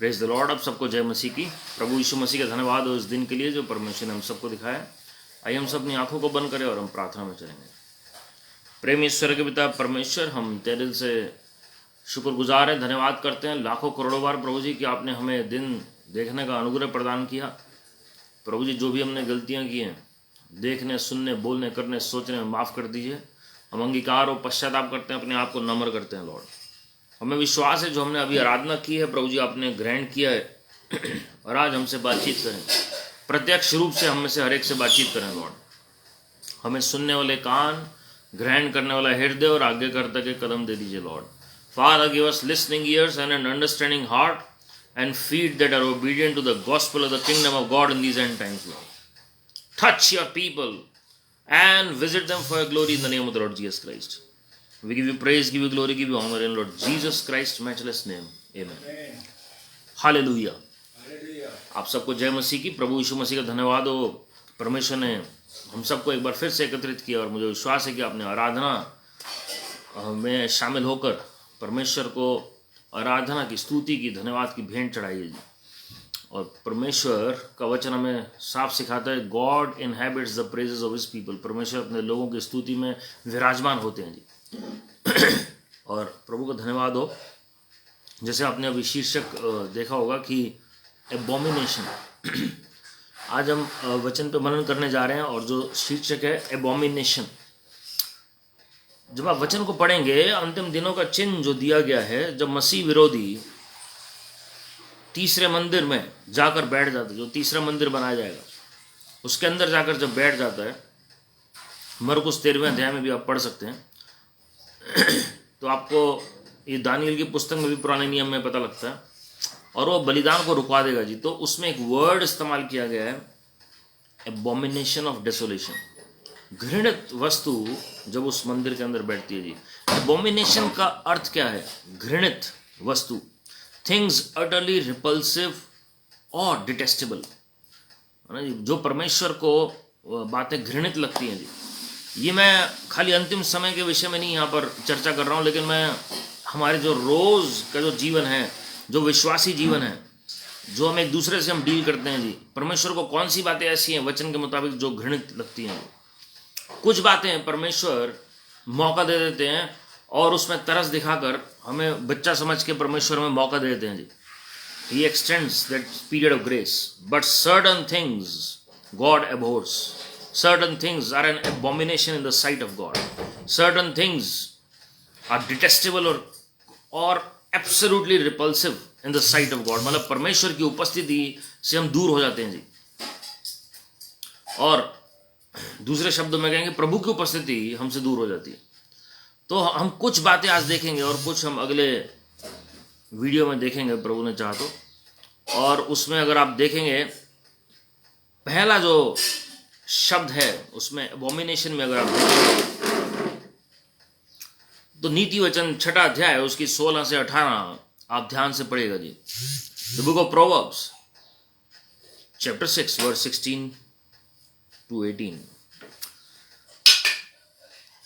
Praise the Lord. आप सबको जय मसीह की। प्रभु यीशु मसीह का धन्यवाद हो इस दिन के लिए जो परमेश्वर ने हम सबको दिखाया। आइए हम सब अपनी आंखों को बंद करें और हम प्रार्थना में चलेंगे। प्रेम ईश्वर के पिता परमेश्वर, हम तेरे दिल से शुक्रगुजार हैं, धन्यवाद करते हैं लाखों करोड़ों बार प्रभु जी कि आपने हमें दिन देखने का अनुग्रह प्रदान किया। प्रभु जी, जो भी हमने गलतियाँ की हैं, देखने, सुनने, बोलने, करने, सोचने में, माफ़ कर दीजिए। हम अंगीकार और पश्चाताप करते हैं, अपने आप को नम्र करते हैं लॉर्ड। हमें विश्वास है जो हमने अभी आराधना की है प्रभु जी, आपने ग्रहण किया है और आज हमसे बातचीत करें, प्रत्यक्ष रूप से हम में से हर एक से बातचीत करें लॉर्ड। हमें सुनने वाले कान, ग्रहण करने वाला हृदय और आगे करता के कदम दे दीजिए Lord. Father, give us listening ears and an understanding heart and feet that are obedient to the gospel of the kingdom of God in these end times, Lord. Touch your people and visit them for your glory in the name of the Lord Jesus Christ. We give you praise, give you glory, give you honor in Lord Jesus Christ's matchless name. Amen. Hallelujah. आप सबको जय मसीह की। प्रभु यीशु मसीह का धन्यवाद हो। परमेश्वर ने हम सबको एक बार फिर से एकत्रित किया और मुझे विश्वास है कि आपने आराधना में शामिल होकर परमेश्वर को आराधना की, स्तुति की, धन्यवाद की भेंट चढ़ाई है जी। और परमेश्वर का वचन हमें साफ सिखाता है, God inhabits the praises of his people. परमेश्वर अपने लोगों की स्तुति में विराजमान होते हैं जी। और प्रभु का धन्यवाद हो। जैसे आपने अभी शीर्षक देखा होगा कि एबोमिनेशन। आज हम वचन पे मनन करने जा रहे हैं और जो शीर्षक है एबोमिनेशन। जब आप वचन को पढ़ेंगे, अंतिम दिनों का चिन्ह जो दिया गया है, जब मसीह विरोधी तीसरे मंदिर में जाकर बैठ जाता है, जो तीसरा मंदिर बनाया जाएगा उसके अंदर जाकर जब बैठ जाता है, मरकुस 13वें अध्याय में भी आप पढ़ सकते हैं, तो आपको ये दानियल की पुस्तक में भी पुराने नियम में पता लगता है, और वो बलिदान को रुकवा देगा जी। तो उसमें एक वर्ड इस्तेमाल किया गया है, एबोमिनेशन ऑफ डेसोलेशन। घृणित वस्तु जब उस मंदिर के अंदर बैठती है जी। एबोमिनेशन का अर्थ क्या है? घृणित वस्तु, थिंग्स अटरली रिपल्सिव और डिटेस्टेबल, जो परमेश्वर को बातें घृणित लगती हैं जी। ये मैं खाली अंतिम समय के विषय में नहीं यहाँ पर चर्चा कर रहा हूँ, लेकिन मैं हमारे जो रोज़ का जो जीवन है, जो विश्वासी जीवन है, जो हम एक दूसरे से हम डील करते हैं जी, परमेश्वर को कौन सी बातें ऐसी हैं वचन के मुताबिक जो घृणित लगती हैं। कुछ बातें परमेश्वर मौका दे देते हैं और उसमें तरस दिखाकर हमें बच्चा समझ के परमेश्वर में मौका दे देते हैं जी। He extends that period of grace, but certain things God abhors. Certain things are an abomination in the sight of God. Certain things are detestable or absolutely repulsive in the sight of God. मतलब परमेश्वर की उपस्थिति से हम दूर हो जाते हैं जी। और दूसरे शब्दों में कहेंगे, प्रभु की उपस्थिति हमसे दूर हो जाती है। तो हम कुछ बातें आज देखेंगे और कुछ हम अगले वीडियो में देखेंगे प्रभु ने चाहा तो। और उसमें अगर आप देखेंगे, पहला जो शब्द है उसमें एबोमिनेशन में अगर आप देखेंगे तो नीति वचन 6 अध्याय उसकी 16 से 18 आप ध्यान से पढ़िएगा जी। The book of Proverbs chapter 6 verse 16 to 18।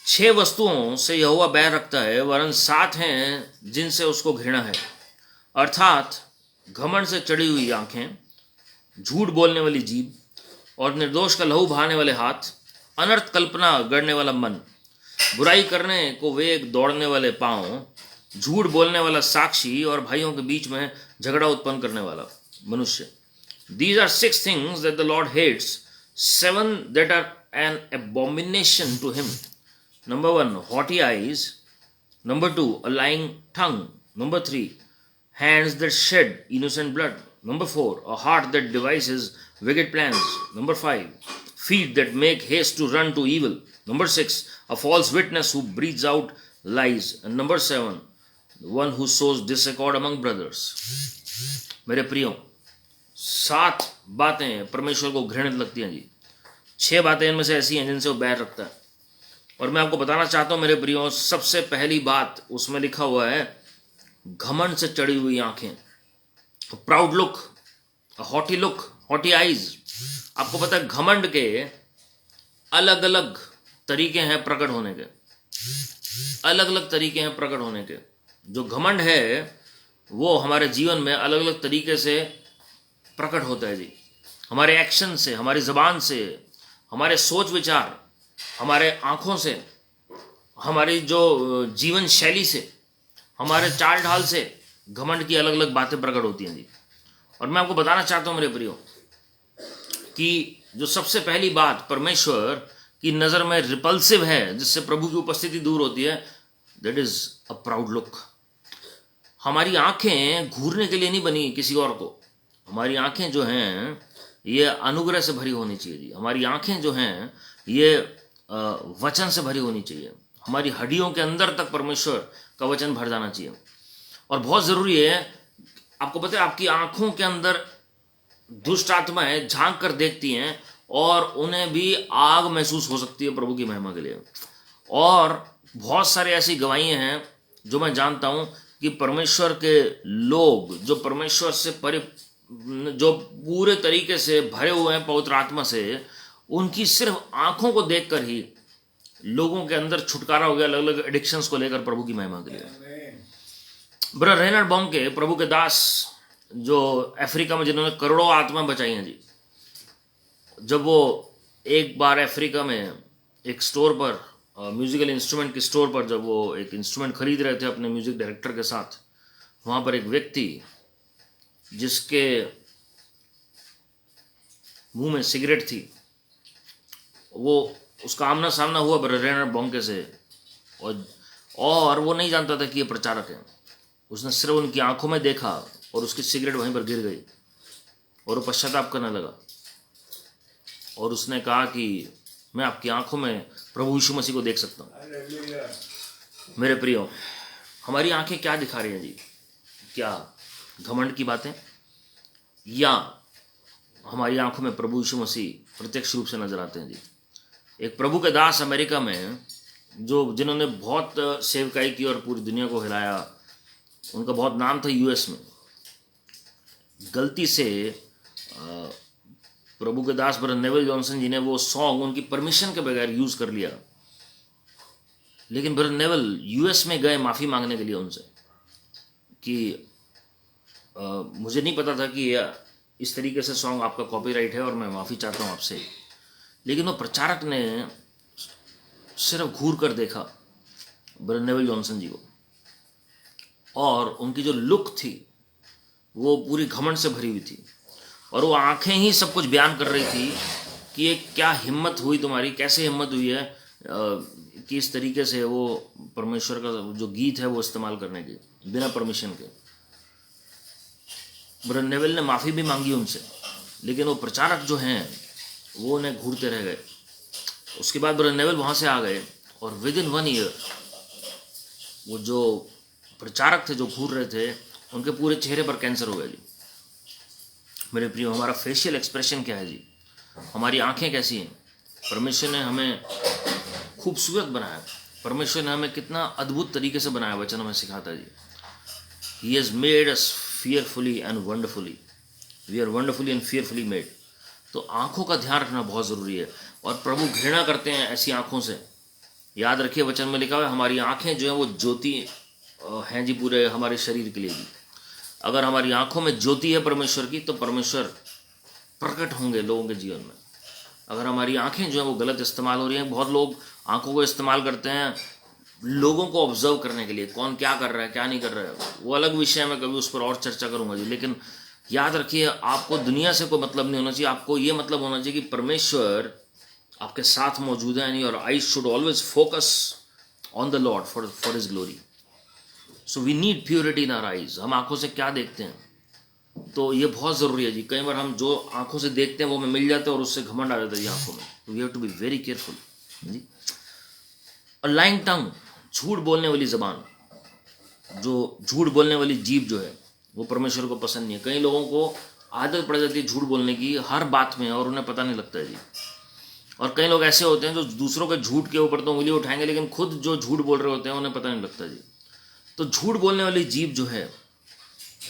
6 वस्तुओं से यहोवा बैर रखता है, वरन 7 हैं जिनसे उसको घृणा है, अर्थात घमंड से चढ़ी हुई आंखें, झूठ बोलने वाली जीभ और निर्दोष का लहू बहाने वाले हाथ, अनर्थ कल्पना गढ़ने वाला मन, बुराई करने को वेग दौड़ने वाले पांव, झूठ बोलने वाला साक्षी और भाइयों के बीच में झगड़ा उत्पन्न करने वाला मनुष्य। These are 6 things that the Lord hates, 7 that are an abomination to him. Number 1, haughty eyes. Number 2, a lying tongue. Number 3, hands that shed innocent blood. Number 4, a heart that devises wicked plans. Number 5, feet that make haste to run to evil. Number 6, a false witness who breathes out lies. And number 7, one who sows discord among brothers. मेरे प्रियो, 7 बातें परमेश्वर को घृणित लगती हैं जी। 6 बातें इनमें से ऐसी हैं जिनसे वो बैर रखता है। और मैं आपको बताना चाहता हूं मेरे प्रियो, सबसे पहली बात उसमें लिखा हुआ है, घमंड से चढ़ी हुई आंखें, proud look, haughty look, haughty eyes. आपको पता है घमंड के अलग अलग तरीके हैं प्रकट होने के, अलग अलग तरीके हैं प्रकट होने के। जो घमंड है वो हमारे जीवन में अलग अलग तरीके से प्रकट होता है जी। हमारे एक्शन से, हमारी ज़बान से, हमारे सोच विचार, हमारे आँखों से, हमारी जो जीवन शैली से, हमारे चाल ढाल से घमंड की अलग अलग बातें प्रकट होती हैं जी। और मैं आपको बताना चाहता हूँ मेरे प्रियो कि जो सबसे पहली बात परमेश्वर की नज़र में रिपल्सिव है, जिससे प्रभु की उपस्थिति दूर होती है, that is a proud look. हमारी आंखें घूरने के लिए नहीं बनी किसी और को। हमारी आंखें जो हैं ये अनुग्रह से भरी होनी चाहिए जी। हमारी आंखें जो हैं ये वचन से भरी होनी चाहिए। हमारी हड्डियों के अंदर तक परमेश्वर का वचन भर जाना चाहिए। और बहुत ज़रूरी है, आपको पता है आपकी आंखों के अंदर दुष्ट आत्माएं झांक कर देखती हैं और उन्हें भी आग महसूस हो सकती है प्रभु की महिमा के लिए। और बहुत सारे ऐसी गवाहियां हैं जो मैं जानता हूं कि परमेश्वर के लोग जो परमेश्वर से जो पूरे तरीके से भरे हुए हैं पवित्र आत्मा से, उनकी सिर्फ आंखों को देखकर ही लोगों के अंदर छुटकारा हो गया अलग अलग एडिक्शंस को लेकर प्रभु की महिमा के लिए। ब्रदर रेनल्ड बॉन्के, प्रभु के दास जो अफ्रीका में जिन्होंने करोड़ों आत्मा बचाई हैं जी, जब वो एक बार अफ्रीका में एक स्टोर पर म्यूजिकल इंस्ट्रूमेंट के स्टोर पर जब वो एक इंस्ट्रूमेंट खरीद रहे थे अपने म्यूजिक डायरेक्टर के साथ, वहाँ पर एक व्यक्ति जिसके मुंह में सिगरेट थी, वो उसका आमना सामना हुआ ब्रदर रेनल्ड बॉन्के से, और वो नहीं जानता था कि ये प्रचारक है। उसने सिर्फ उनकी आंखों में देखा और उसकी सिगरेट वहीं पर गिर गई और वो पश्चाताप करने लगा और उसने कहा कि मैं आपकी आंखों में प्रभु यीशु मसीह को देख सकता हूँ। मेरे प्रियो, हमारी आंखें क्या दिखा रही हैं जी? क्या घमंड की बातें, या हमारी आंखों में प्रभु यीशु मसीह प्रत्यक्ष रूप से नजर आते हैं जी? एक प्रभु के दास अमेरिका में जिन्होंने बहुत सेवकाई की और पूरी दुनिया को हिलाया, उनका बहुत नाम था यूएस में। गलती से प्रभु के दास ब्रदर नेविल जॉनसन जी ने वो सॉन्ग उनकी परमिशन के बगैर यूज कर लिया। लेकिन ब्रदर नेविल यूएस में गए माफ़ी मांगने के लिए उनसे कि मुझे नहीं पता था कि इस तरीके से सॉन्ग आपका कॉपीराइट है और मैं माफ़ी चाहता हूँ आपसे। लेकिन वो प्रचारक ने सिर्फ घूर कर देखा ब्रदर नेविल जॉनसन जी को, और उनकी जो लुक थी वो पूरी घमंड से भरी हुई थी, और वो आंखें ही सब कुछ बयान कर रही थी कि ये क्या हिम्मत हुई तुम्हारी, कैसे हिम्मत हुई है कि इस तरीके से वो परमेश्वर का जो गीत है वो इस्तेमाल करने की बिना परमिशन के। ब्रदर नेविल ने माफ़ी भी मांगी उनसे, लेकिन वो प्रचारक जो हैं वो उन्हें घूरते रह गए। उसके बाद ब्रदर नेविल वहाँ से आ गए और विद इन 1 ईयर वो जो प्रचारक थे जो घूर रहे थे, उनके पूरे चेहरे पर कैंसर हो गया जी। मेरे प्रियो, हमारा फेशियल एक्सप्रेशन क्या है जी? हमारी आंखें कैसी हैं? परमेश्वर ने हमें खूबसूरत बनाया। परमेश्वर ने हमें कितना अद्भुत तरीके से बनाया, वचन हमें सिखाता है जी। He has made us fearfully and wonderfully, we are wonderfully and fearfully made। तो आंखों का ध्यान रखना बहुत ज़रूरी है, और प्रभु घृणा करते हैं ऐसी आंखों से। याद रखिए, वचन में लिखा हुआ है हमारी आंखें जो हैं वो ज्योति हैं जी पूरे हमारे शरीर के लिए भी। अगर हमारी आंखों में ज्योति है परमेश्वर की, तो परमेश्वर प्रकट होंगे लोगों के जीवन में। अगर हमारी आंखें जो हैं वो गलत इस्तेमाल हो रही हैं, बहुत लोग आंखों को इस्तेमाल करते हैं लोगों को ऑब्जर्व करने के लिए, कौन क्या कर रहा है क्या नहीं कर रहा है, वो अलग विषय है, मैं कभी उस पर और चर्चा करूंगा जी। लेकिन याद रखिए, आपको दुनिया से कोई मतलब नहीं होना चाहिए, आपको ये मतलब होना चाहिए कि परमेश्वर आपके साथ मौजूद है, यानी और I should always focus on the Lord for his glory. So we need purity in our eyes. हम आंखों से क्या देखते हैं, तो ये बहुत ज़रूरी है जी। कई बार हम जो आंखों से देखते हैं वो हमें मिल जाता है और उससे घमंड आ जाता है जी आंखों में। We have to be very careful जी। और लाइंग टंग, झूठ बोलने वाली ज़बान, जो झूठ बोलने वाली जीभ जो है वो परमेश्वर को पसंद नहीं है। कई लोगों को आदत पड़ जाती है झूठ बोलने की हर बात में, और उन्हें पता नहीं लगता है जी। और कई लोग ऐसे होते हैं जो दूसरों के झूठ के ऊपर तो उंगली उठाएंगे, लेकिन खुद जो झूठ बोल रहे होते हैं उन्हें पता नहीं लगता जी। तो झूठ बोलने वाली जीभ जो है,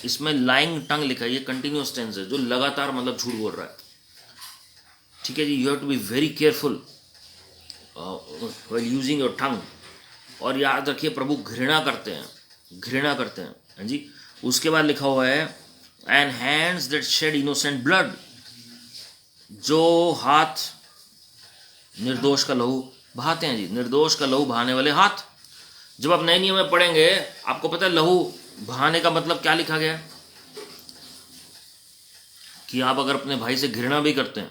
इसमें लाइंग टंग लिखा है, ये कंटिन्यूस टेंस है, जो लगातार मतलब झूठ बोल रहा है। ठीक है जी, you have to be very careful while using your tongue. और याद रखिए, प्रभु घृणा करते हैं हाँ जी, उसके बाद लिखा हुआ है and hands that shed innocent blood, जो हाथ निर्दोष का लहू बहाते हैं जी, निर्दोष का लहू बहाने वाले हाथ। जब आप नए नियम में पढ़ेंगे आपको पता है लहू बहाने का मतलब क्या लिखा गया है, कि आप अगर अपने भाई से घृणा भी करते हैं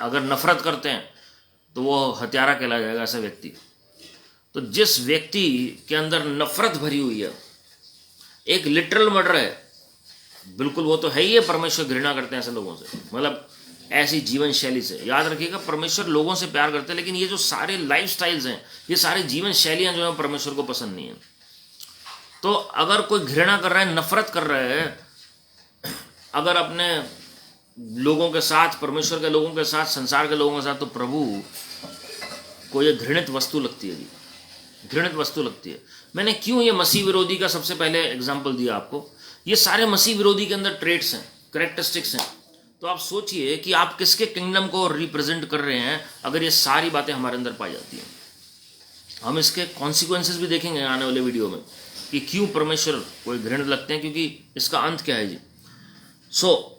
अगर नफरत करते हैं तो वो हत्यारा कहला जाएगा ऐसा व्यक्ति। तो जिस व्यक्ति के अंदर नफरत भरी हुई है, एक लिटरल मर्डर है, बिल्कुल वो तो है ही है, परमेश्वर घृणा करते हैं ऐसे लोगों से, मतलब ऐसी जीवन शैली से। याद रखिएगा परमेश्वर लोगों से प्यार करते हैं, लेकिन ये जो सारे लाइफ स्टाइल्स हैं, ये सारी जीवन शैलियां जो है परमेश्वर को पसंद नहीं है। तो अगर कोई घृणा कर रहा है, नफरत कर रहा है अगर अपने लोगों के साथ, परमेश्वर के लोगों के साथ, संसार के लोगों के साथ, तो प्रभु को ये घृणित वस्तु लगती है जी, घृणित वस्तु लगती है। मैंने क्यों ये मसीह विरोधी का सबसे पहले एग्जाम्पल दिया आपको, ये सारे मसीह विरोधी के अंदर ट्रेट्स हैं, कैरेक्टरिस्टिक्स हैं। तो आप सोचिए कि आप किसके किंगडम को रिप्रेजेंट कर रहे हैं अगर ये सारी बातें हमारे अंदर पाई जाती हैं। हम इसके कॉन्सिक्वेंसेस भी देखेंगे आने वाले वीडियो में कि क्यों परमेश्वर कोई घृणित लगते हैं, क्योंकि इसका अंत क्या है जी। So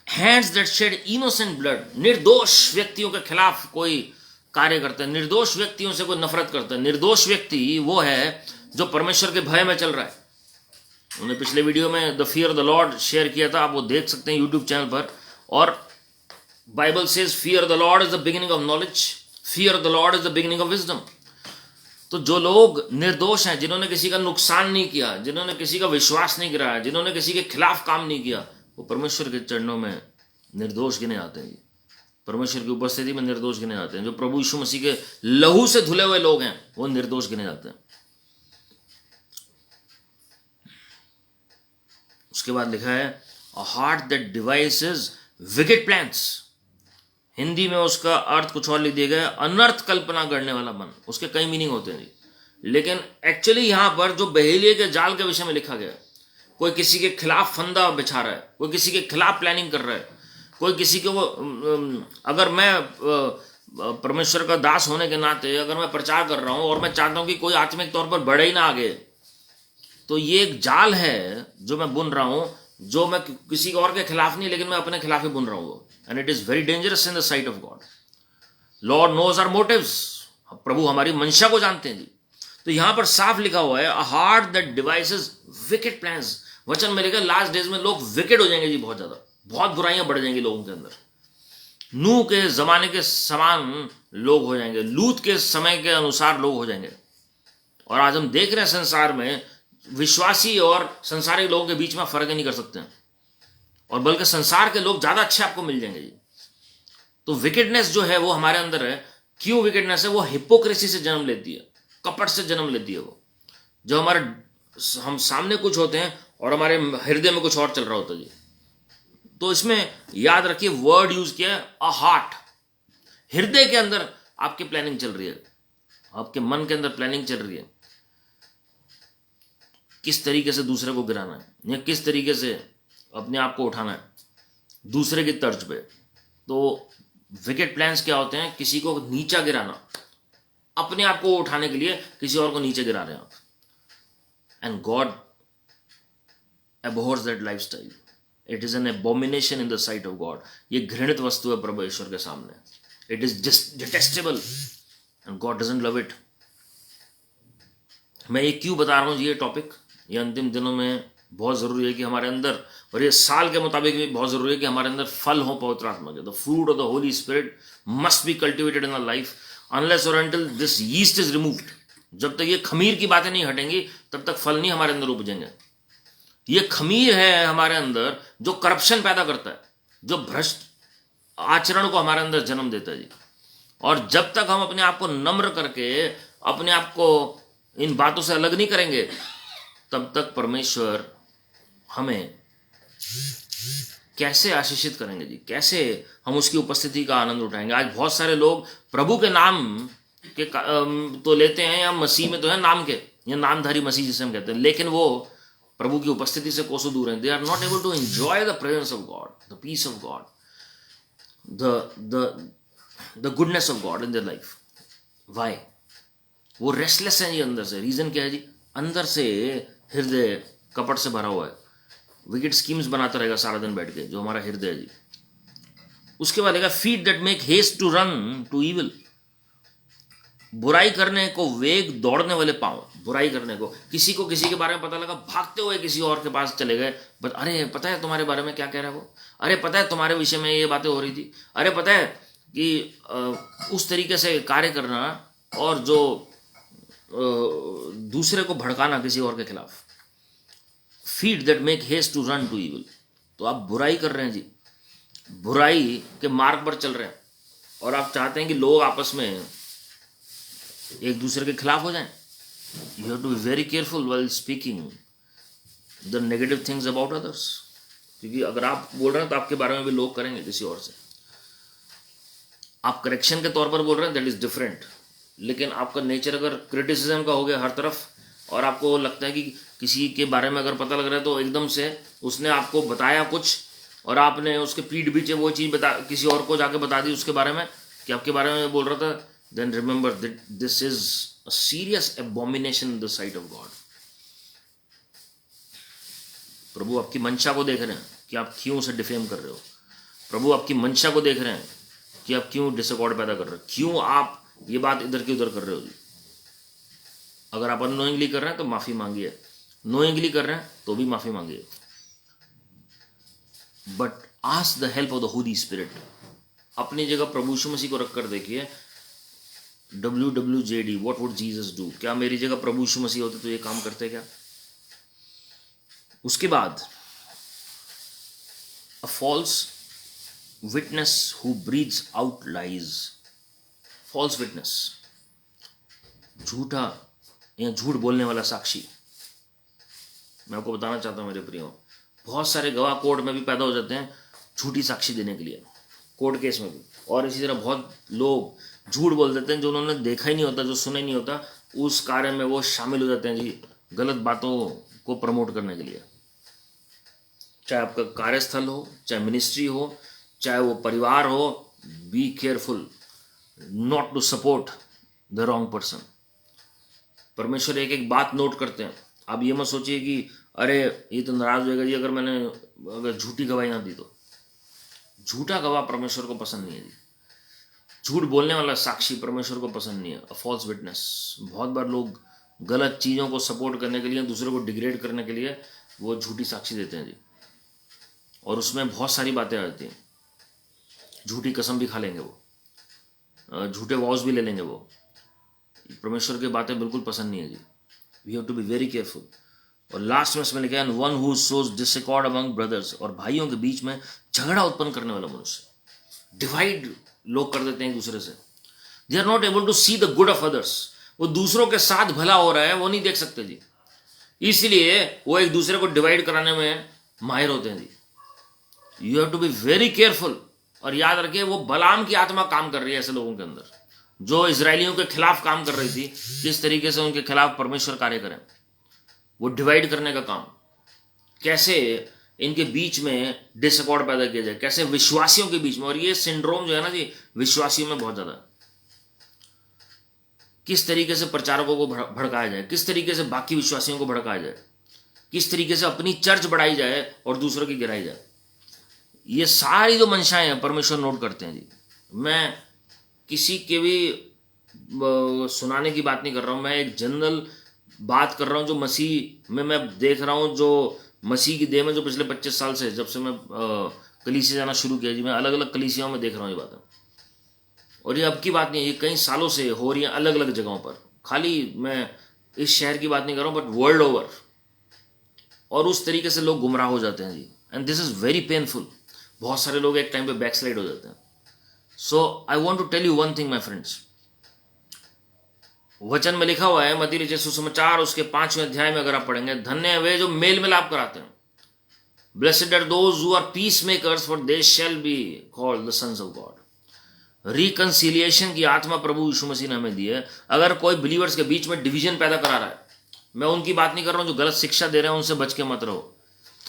hands that shed innocent blood, निर्दोष व्यक्तियों के खिलाफ कोई कार्य करता है, निर्दोष व्यक्तियों से कोई नफरत करता है। निर्दोष व्यक्ति वो है जो परमेश्वर के भय में चल रहा है। उन्होंने पिछले वीडियो में the fear of the Lord share किया था, आप वो देख सकते हैं यूट्यूब चैनल पर। और Bible says fear of the Lord is the beginning of knowledge, fear of the Lord is the beginning of wisdom. तो जो लोग निर्दोष हैं, जिन्होंने किसी का नुकसान नहीं किया, जिन्होंने किसी का विश्वास नहीं गिराया, जिन्होंने किसी के खिलाफ काम नहीं किया, वो परमेश्वर के चरणों में निर्दोष गिने जाते हैं। परमेश्वर की उपस्थिति में निर्दोष गिने जाते हैं। जो प्रभु यीशु मसीह के लहू से धुले हुए लोग हैं वो निर्दोष गिने जाते हैं। उसके बाद लिखा है a heart that devices wicked plans. Hindi में उसका अर्थ कुछ और लिख दिया गया, अनर्थ कल्पना करने वाला मन। उसके कई मीनिंग होते हैं जी, लेकिन एक्चुअली यहां पर जो बहेलिये के जाल के विषय में लिखा गया है, कोई किसी के खिलाफ फंदा बिछा रहा है, कोई किसी के खिलाफ प्लानिंग कर रहा है, कोई किसी को, अगर मैं परमेश्वर का दास होने के नाते अगर मैं प्रचार कर रहा हूं और मैं चाहता हूं कि कोई आत्मिक तौर पर बढ़े ही ना आगे, तो ये एक जाल है जो मैं बुन रहा हूं, जो मैं किसी और के खिलाफ नहीं, लेकिन मैं अपने खिलाफ ही बुन रहा हूं। And it is very dangerous in the sight of God. Lord knows our motives, प्रभु हमारी मंशा को जानते हैं जी। तो यहां पर साफ लिखा हुआ है a heart that devices wicked plans. वचन में लिखा लास्ट डेज में लोग विकेड हो जाएंगे जी, बहुत ज्यादा, बहुत बुराइयां बढ़ जाएंगी लोगों के अंदर। नूह के जमाने के समान लोग हो जाएंगे, लूत के समय के अनुसार लोग हो जाएंगे। और आज हम देख रहे हैं संसार में विश्वासी और संसारिक लोगों के बीच में फर्क ही नहीं कर सकते हैं, और बल्कि संसार के लोग ज्यादा अच्छे आपको मिल जाएंगे जी। तो विकेडनेस जो है वो हमारे अंदर है। क्यों विकेडनेस है? वो हिपोक्रेसी से जन्म लेती है, कपट से जन्म लेती है। वो जो हम सामने कुछ होते हैं और हमारे हृदय में कुछ और चल रहा होता है जी। तो इसमें याद रखिए वर्ड यूज किया अ हार्ट। हृदय के अंदर आपकी प्लानिंग चल रही है, आपके मन के अंदर प्लानिंग चल रही है, किस तरीके से दूसरे को गिराना है या किस तरीके से अपने आप को उठाना है दूसरे की तर्ज पे। तो विकेट प्लान्स क्या होते हैं? किसी को नीचा गिराना, अपने आप को उठाने के लिए किसी और को नीचे गिरा रहे हैं आप। And God abhors that lifestyle. It is an abomination in the sight of God. ये घृणित वस्तु है परमेश्वर के सामने। It is just detestable and God doesn't love it. मैं ये क्यों बता रहा हूँ ये टॉपिक? ये अंतिम दिनों में बहुत जरूरी है कि हमारे अंदर, और ये साल के मुताबिक भी बहुत जरूरी है कि हमारे अंदर फल हो पवित्र आत्मा के। The fruit of the Holy Spirit must be cultivated in our life unless और until this yeast is removed. जब तक ये खमीर की बातें नहीं हटेंगी तब तक फल नहीं हमारे अंदर उपजेंगे। ये खमीर है हमारे अंदर जो करप्शन पैदा करता है, जो भ्रष्ट आचरण को हमारे अंदर जन्म देता है जी। और जब तक हम अपने आप को नम्र करके अपने आप को इन बातों से अलग नहीं करेंगे तब तक परमेश्वर हमें कैसे आशीषित करेंगे जी, कैसे हम उसकी उपस्थिति का आनंद उठाएंगे। आज बहुत सारे लोग प्रभु के नाम के तो लेते हैं, या मसीह में तो है नाम के, या नामधारी मसीह जिसे हम कहते हैं, लेकिन वो प्रभु की उपस्थिति से कोसों दूर हैं। They are not able to enjoy the presence of God, the peace of God, the goodness of God in their life. Why? वो रेस्टलेस है जी अंदर से। रीजन क्या है जी? अंदर से हृदय कपट से भरा हुआ है। विकेट स्कीम्स बनाता रहेगा सारा दिन बैठ के, जो हमारा हृदय है जी। उसके बाद आएगा feet that make haste to run to evil, बुराई करने को वेग, दौड़ने वाले पांव। बुराई करने को, किसी को किसी के बारे में पता लगा, भागते हुए किसी और के पास चले गए, बट अरे पता है तुम्हारे बारे में क्या कह रहा है वो, अरे पता है तुम्हारे विषय में ये बातें हो रही थी, अरे पता है कि उस तरीके से कार्य करना और जो दूसरे को भड़काना किसी और के खिलाफ। Feet that make haste to run to evil, तो आप बुराई कर रहे हैं जी, बुराई के मार्ग पर चल रहे हैं, और आप चाहते हैं कि लोग आपस में एक दूसरे के खिलाफ हो जाएं। You have to be very careful while speaking the negative things about others, क्योंकि अगर आप बोल रहे हैं तो आपके बारे में भी लोग करेंगे किसी और से। आप करेक्शन के तौर पर बोल रहे हैं, दैट इज डिफरेंट, लेकिन आपका नेचर अगर क्रिटिसिज्म का हो गया हर तरफ, और आपको लगता है कि किसी के बारे में अगर पता लग रहा है तो एकदम से उसने आपको बताया कुछ और आपने उसके पीठ पीछे वो चीज़ बता किसी और को जाके बता दी उसके बारे में कि आपके बारे में बोल रहा था, then remember that this is a serious abomination in the sight of God. प्रभु आपकी मंशा को देख रहे हैं कि आप क्यों उसे डिफेम कर रहे हो। प्रभु आपकी मंशा को देख रहे हैं कि आप क्यों डिसअकॉर्ड पैदा कर रहे हो, क्यों आप ये बात इधर की उधर कर रहे हो। अगर आप अननोइंगली कर रहे हैं तो माफी मांगिए, नोइंगली कर रहे हैं तो भी माफी मांगिए, but ask the help of the Holy Spirit. अपनी जगह प्रभु यीशु मसीह को रखकर देखिए, WWJD, what would Jesus do, क्या मेरी जगह प्रभु यीशु मसीह होते तो ये काम करते क्या। उसके बाद a false witness who breathes out lies. False witness, झूठा या झूठ बोलने वाला साक्षी। मैं आपको बताना चाहता हूं मेरे प्रियो, बहुत सारे गवाह कोर्ट में भी पैदा हो जाते हैं झूठी साक्षी देने के लिए, कोर्ट केस में भी, और इसी तरह बहुत लोग झूठ बोल देते हैं जो उन्होंने देखा ही नहीं होता, जो सुना ही नहीं होता, उस कार्य में वो शामिल हो जाते हैं जी, गलत बातों को प्रमोट करने के लिए। चाहे आपका कार्यस्थल हो, चाहे मिनिस्ट्री हो, चाहे वो परिवार हो, be careful not to support the wrong person. परमेश्वर एक एक बात नोट करते हैं। आप ये मत सोचिए कि अरे ये तो नाराज होगा जी अगर झूठी गवाही ना दी तो। झूठा गवाह परमेश्वर को पसंद नहीं है जी, झूठ बोलने वाला साक्षी परमेश्वर को पसंद नहीं है। अ फॉल्स विटनेस, बहुत बार लोग गलत चीज़ों को सपोर्ट करने के लिए, दूसरे को डिग्रेड करने के लिए वो झूठी साक्षी देते हैं जी, और उसमें बहुत सारी बातें आ जाती हैं। झूठी कसम भी खा लेंगे वो, झूठे वॉज भी ले लेंगे वो। परमेश्वर की बातें बिल्कुल पसंद नहीं है जी। We have to be very careful. और लास्ट में इसमें लिखा है one who sows discord among brothers, और भाइयों के बीच में झगड़ा उत्पन्न करने वाला मनुष्य। डिवाइड लोग कर देते हैं एक दूसरे से। They are not able to see the good of others, वो दूसरों के साथ भला हो रहा है वो नहीं देख सकते जी, इसलिए वो एक दूसरे को डिवाइड कराने में माहिर होते हैं जी। You have to be very careful. और याद रखिए वो बलाम की आत्मा काम कर रही है ऐसे लोगों के अंदर, जो इजरायलियों के खिलाफ काम कर रही थी। किस तरीके से उनके खिलाफ परमेश्वर कार्य करें, वो डिवाइड करने का काम, कैसे इनके बीच में डिसअकॉर्ड पैदा किया जाए, कैसे विश्वासियों के बीच में। और ये सिंड्रोम जो है ना जी, विश्वासियों में बहुत ज्यादा है। किस तरीके से प्रचारकों को भड़काया जाए, किस तरीके से बाकी विश्वासियों को भड़काया जाए, किस तरीके से अपनी चर्च बढ़ाई जाए और दूसरों की गिराई जाए। ये सारी जो मंशाएं हैं परमेश्वर नोट करते हैं जी। मैं किसी के भी सुनाने की बात नहीं कर रहा हूं, मैं एक जनरल बात कर रहा हूं जो मसीह में मैं देख रहा हूं, जो मसीह की देह में जो पिछले 25 साल से, जब से मैं कलीसिया जाना शुरू किया जी, मैं अलग अलग कलीसियाओं में देख रहा हूँ ये बातें। और ये अब की बात नहीं है, ये कई सालों से हो रही है अलग अलग जगहों पर। खाली मैं इस शहर की बात नहीं कर रहा हूँ, बट वर्ल्ड ओवर। और उस तरीके से लोग गुमराह हो जाते हैं जी, and this is very painful. बहुत सारे लोग एक टाइम पे बैकस्लाइड हो जाते हैं। So I want to tell you one thing my friends, वचन में लिखा हुआ है, मत्ती लिखे सुसमाचार उसके 5वें अध्याय में अगर आप पढ़ेंगे, धन्य है वे जो मेल मिलाप कराते हैं, blessed are those who are peacemakers for they shall be called the sons of God. Reconciliation की आत्मा प्रभु यीशु मसीह ने हमें दी है। अगर कोई बिलीवर्स के बीच में डिवीजन पैदा करा रहा है, मैं उनकी बात नहीं कर रहा हूं जो गलत शिक्षा दे रहे हैं, उनसे बच के मत रहो,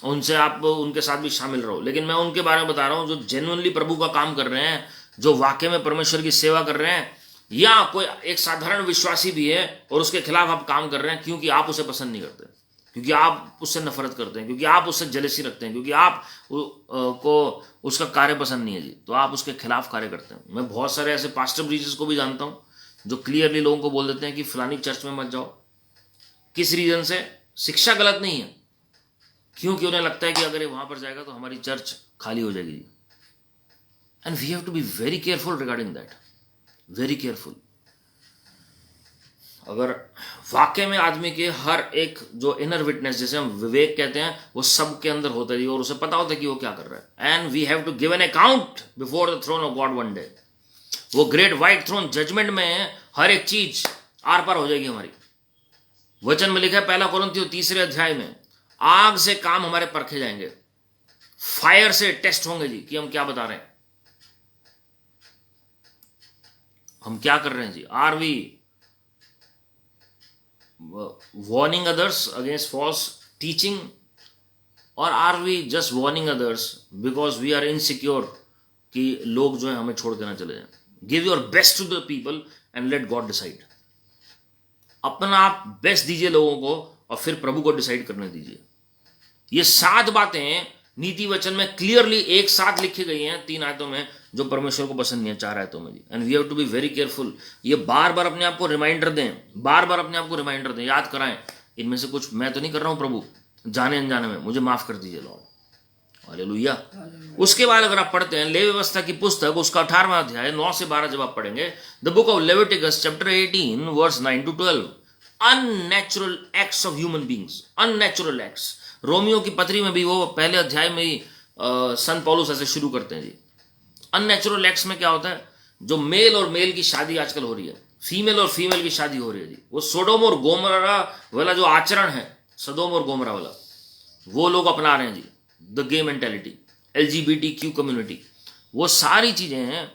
उनसे आप उनके साथ भी शामिल रहो, लेकिन मैं उनके बारे में बता रहा हूं जो जेन्युइनली प्रभु का काम कर रहे हैं, जो वाकई में परमेश्वर की सेवा कर रहे हैं। या कोई एक साधारण विश्वासी भी है और उसके खिलाफ आप काम कर रहे हैं क्योंकि आप उसे पसंद नहीं करते, क्योंकि आप उससे नफरत करते हैं, क्योंकि आप उससे जेलसी रखते हैं, क्योंकि आप को उसका कार्य पसंद नहीं है जी, तो आप उसके खिलाफ कार्य करते हैं। मैं बहुत सारे ऐसे पास्टर ब्रीचर्स को भी जानता हूं जो क्लियरली लोगों को बोल देते हैं कि फलानी चर्च में मत जाओ। किस रीजन से? शिक्षा गलत नहीं है, क्योंकि उन्हें लगता है कि अगर ये वहां पर जाएगा तो हमारी चर्च खाली हो जाएगी। And we have to be very careful regarding that, very careful. अगर वाकई में आदमी के हर एक जो इनर विटनेस, जैसे हम विवेक कहते हैं, वो सब के अंदर होता है और उसे पता होता है कि वो क्या कर रहा है। And we have to give an account before the throne of God one day. वो ग्रेट व्हाइट थ्रोन जजमेंट में हर एक चीज आर पार हो जाएगी हमारी। वचन में लिखा है 1 कोरिन्थियों 3 अध्याय में, आग से काम हमारे परखे जाएंगे, फायर से टेस्ट होंगे जी कि हम क्या बता रहे हैं, हम क्या कर रहे हैं जी। Are we warning others against false teaching, or are we just warning others because we are insecure कि लोग जो है हमें छोड़ के ना चले जाएं? Give your best to the people and let God decide. अपना आप बेस्ट दीजिए लोगों को और फिर प्रभु को डिसाइड करने दीजिए। ये 7 बातें नीति वचन में क्लियरली एक साथ लिखी गई हैं 3 आयतों में, जो परमेश्वर को पसंद नहीं है 4 आयतों में जी। And we have to be very careful. ये बार बार अपने आप को रिमाइंडर दें, बार बार अपने आप को रिमाइंडर दें, याद कराएं। इनमें से कुछ मैं तो नहीं कर रहा हूं प्रभु, जाने अनजाने में, मुझे माफ कर दीजिए लॉर्ड। हालेलुया। उसके बाद अगर आप पढ़ते हैं लेवी व्यवस्था की पुस्तक, उसका 18वां अध्याय 9 से 12 जब आप पढ़ेंगे, the book of Leviticus chapter 18 verse 9 to 12, unnatural acts of human beings, unnatural acts. रोमियो की पत्री में भी वो पहले अध्याय में ही संत पौलुस ऐसे शुरू करते हैं जी। अननेचुरल एक्ट्स में क्या होता है? जो मेल और मेल की शादी आजकल हो रही है, फीमेल और फीमेल की शादी हो रही है जी, वो सोडोम और गोमरा वाला जो आचरण है, सदोम और गोमरा वाला, वो लोग अपना रहे हैं जी। The gay mentality, LGBTQ community, वो सारी चीजें हैं।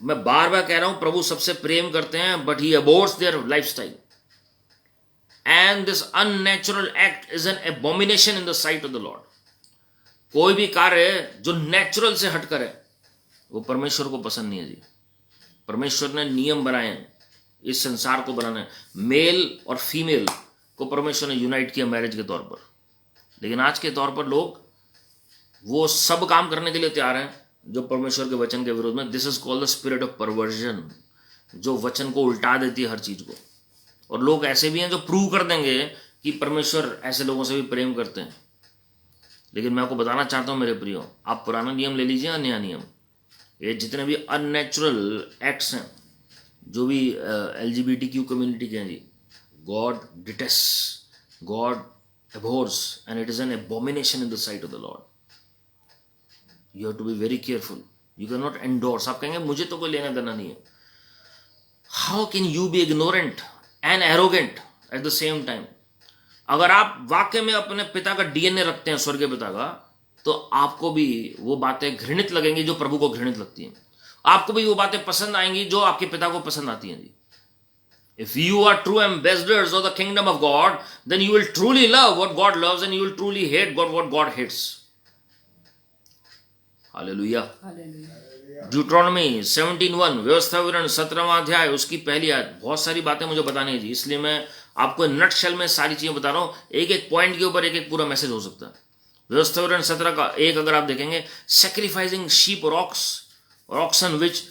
मैं बार बार कह रहा हूं, प्रभु सबसे प्रेम करते हैं, but he abhors their lifestyle. And this unnatural act is an abomination in the sight of the Lord. कोई भी कार्य जो नेचुरल से हटकर है वो परमेश्वर को पसंद नहीं है जी। परमेश्वर ने नियम बनाए हैं, इस संसार को बनाना है। मेल और फीमेल को परमेश्वर ने यूनाइट किया मैरिज के तौर पर, लेकिन आज के तौर पर लोग वो सब काम करने के लिए तैयार हैं जो परमेश्वर के वचन के विरोध में। This is called the spirit of perversion, जो वचन को उल्टा देती है हर चीज को। और लोग ऐसे भी हैं जो प्रूव कर देंगे कि परमेश्वर ऐसे लोगों से भी प्रेम करते हैं। लेकिन मैं आपको बताना चाहता हूं मेरे प्रियो, आप पुराना नियम ले लीजिए या नया नियम, ये जितने भी अननेचुरल एक्ट्स हैं, जो भी LGBTQ कम्युनिटी के हैं जी, God detest, God abhors, and it is an abomination in the sight of the Lord. You have to be very careful. You cannot endorse. आप कहेंगे मुझे तो कोई लेना देना नहीं है। How can you be ignorant and arrogant at the same time? अगर आप वाकई में अपने पिता का DNA रखते हैं, स्वर्गीय पिता का, तो आपको भी वो बातें घृणित लगेंगी जो प्रभु को घृणित लगती हैं। आपको भी वो बातें पसंद आएंगी जो आपके पिता को पसंद आती हैं जी। If you are true ambassadors of the kingdom of God, then you will truly love what God loves and you will truly hate what God hates. Hallelujah. Deuteronomy 17:1, व्यवस्था विवरण 17वां अध्याय, उसकी पहली आयत। बहुत सारी बातें मुझे बतानी है जी, इसलिए मैं आपको नटशेल में सारी चीजें बता रहा हूं। एक एक पॉइंट के ऊपर एक एक पूरा मैसेज हो सकता है। व्यवस्था विवरण 17 का 1 अगर आप देखेंगे, sacrificing sheep or ox or oxen which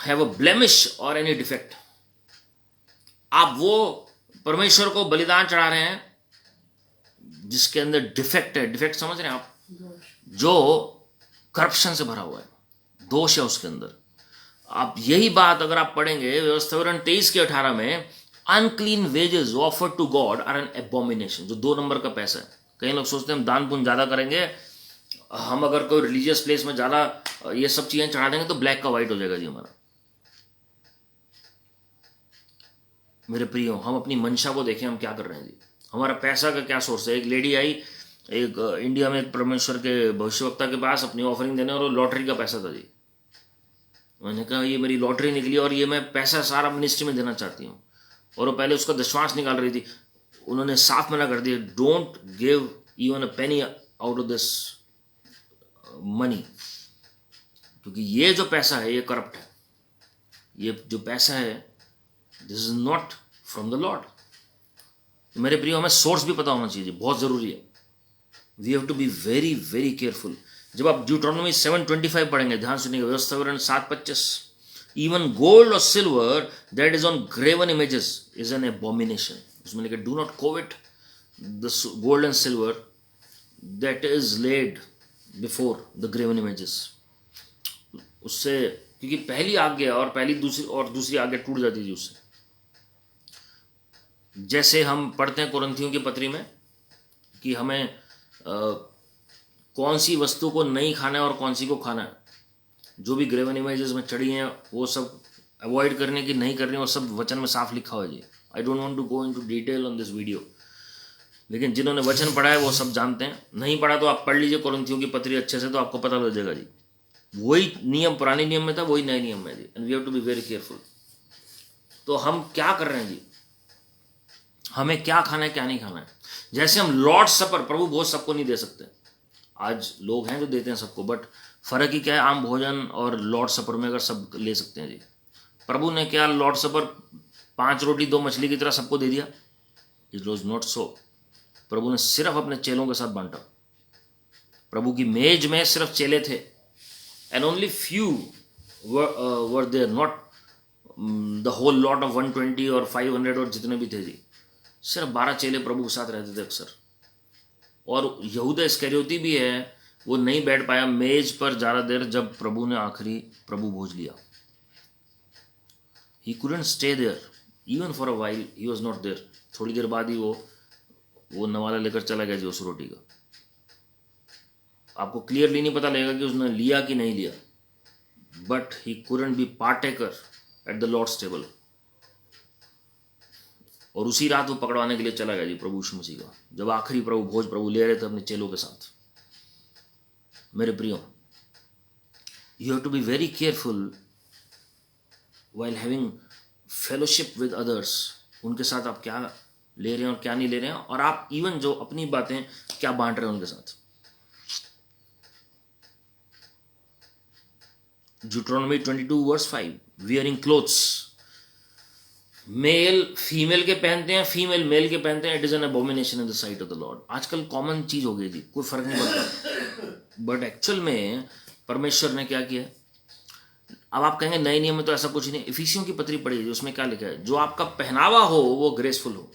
have a blemish or any defect. आप वो परमेश्वर को बलिदान चढ़ा रहे हैं जिसके अंदर डिफेक्ट है। डिफेक्ट समझ रहे हैं आप? जो करप्शन से भरा हुआ है, दोष है उसके अंदर। आप यही बात अगर आप पढ़ेंगे व्यवस्था विवरण 23 के 18 में, unclean wages offered to God are an abomination, जो 2 नंबर का पैसा है। कई लोग सोचते हैं हम दान पुण्य ज्यादा करेंगे, हम अगर कोई रिलीजियस प्लेस में ज्यादा ये सब चीजें चढ़ा देंगे तो ब्लैक का व्हाइट हो जाएगा जी हमारा। मेरे प्रियो, हम अपनी मंशा को देखें, हम क्या कर रहे हैं जी। हमारा पैसा का क्या सोर्स है? एक लेडी आई, एक इंडिया में एक परमेश्वर के भविष्यवक्ता के पास अपनी ऑफरिंग देने, और वो लॉटरी का पैसा था जी। मैंने कहा ये मेरी लॉटरी निकली और ये मैं पैसा सारा मिनिस्ट्री में देना चाहती हूँ। और वो पहले उसका दशवांश निकाल रही थी। उन्होंने साफ मना कर दिया, don't give even a Penney out of this money, क्योंकि ये जो पैसा है ये करप्ट है। ये जो पैसा है, this is not from the Lord. मेरे प्रियो हमें सोर्स भी पता होना चाहिए, बहुत ज़रूरी है। We have to be very very careful. जब आप ड्यूटरोनॉमी 7:25 पढ़ेंगे, ध्यान सुनिएगा, व्यवस्था विवरण 7:25, इवन गोल्ड और silver that is on graven images is an abomination. उसमें लिखे do not covet the gold and silver that is laid before the graven images. उससे, क्योंकि पहली आज्ञा और दूसरी आज्ञा टूट जाती थी उससे। जैसे हम पढ़ते हैं कोरिन्थियों की पत्री में कि हमें कौन सी वस्तु को नहीं खाना है और कौन सी को खाना है, जो भी ग्रेवन इमेजेस में चढ़ी हैं वो सब अवॉइड करने की, नहीं करनी, वो सब वचन में साफ लिखा हुआ है जी। I don't want to go into detail on this video, लेकिन जिन्होंने वचन पढ़ा है वो सब जानते हैं। नहीं पढ़ा तो आप पढ़ लीजिए कोरिन्थियों की पत्री अच्छे से, तो आपको पता लग जाएगा जी। वही नियम पुराने नियम में था, वही नए नियम में जी। And we have to be very careful. तो हम क्या कर रहे हैं जी, हमें क्या खाना है क्या नहीं खाना है। जैसे हम लॉर्ड सपर, प्रभु भोज सबको नहीं दे सकते। आज लोग हैं जो देते हैं सबको, बट फर्क ही क्या है आम भोजन और लॉर्ड सपर में, अगर सब ले सकते हैं जी। प्रभु ने क्या लॉर्ड सपर 5 रोटी 2 मछली की तरह सबको दे दिया? It was not so. प्रभु ने सिर्फ अपने चेलों के साथ बांटा। प्रभु की मेज में सिर्फ चेले थे, and only few were there, not the whole lot of 120 और 500 और जितने भी थे जी। सिर्फ 12 चेले प्रभु के साथ रहते थे अक्सर। और यहूदा इस्करियोती भी है, वो नहीं बैठ पाया मेज पर ज़्यादा देर जब प्रभु ने आखिरी प्रभु भोज लिया। He couldn't stay there even for a while, he was not there. थोड़ी देर बाद ही वो नवाला लेकर चला गया जी उस रोटी का। आपको क्लियरली नहीं पता लगेगा कि उसने लिया कि नहीं लिया, but he couldn't be partaker at the Lord's table. और उसी रात वो पकड़वाने के लिए चला गया जी प्रभु यीशु मसीह का, जब आखिरी प्रभु भोज प्रभु ले रहे थे अपने चेलों के साथ। मेरे प्रियो, you have to be very careful while having fellowship with others. उनके साथ आप क्या ले रहे हैं और क्या नहीं ले रहे हैं, और आप इवन जो अपनी बातें क्या बांट रहे हैं उनके साथ। ड्यूटरोनॉमी 22:5, वियरिंग क्लोथ्स। मेल फीमेल के पहनते हैं, फीमेल मेल के पहनते हैं। It is N abomination in the sight of the Lord. आजकल कॉमन चीज हो गई थी, कोई फर्क नहीं पड़ता, बट एक्चुअल में परमेश्वर ने क्या किया। अब आप कहेंगे नए नियम में तो ऐसा कुछ नहीं। इफिसियों की पत्री पढ़िए, उसमें क्या लिखा है, जो आपका पहनावा हो वो ग्रेसफुल हो।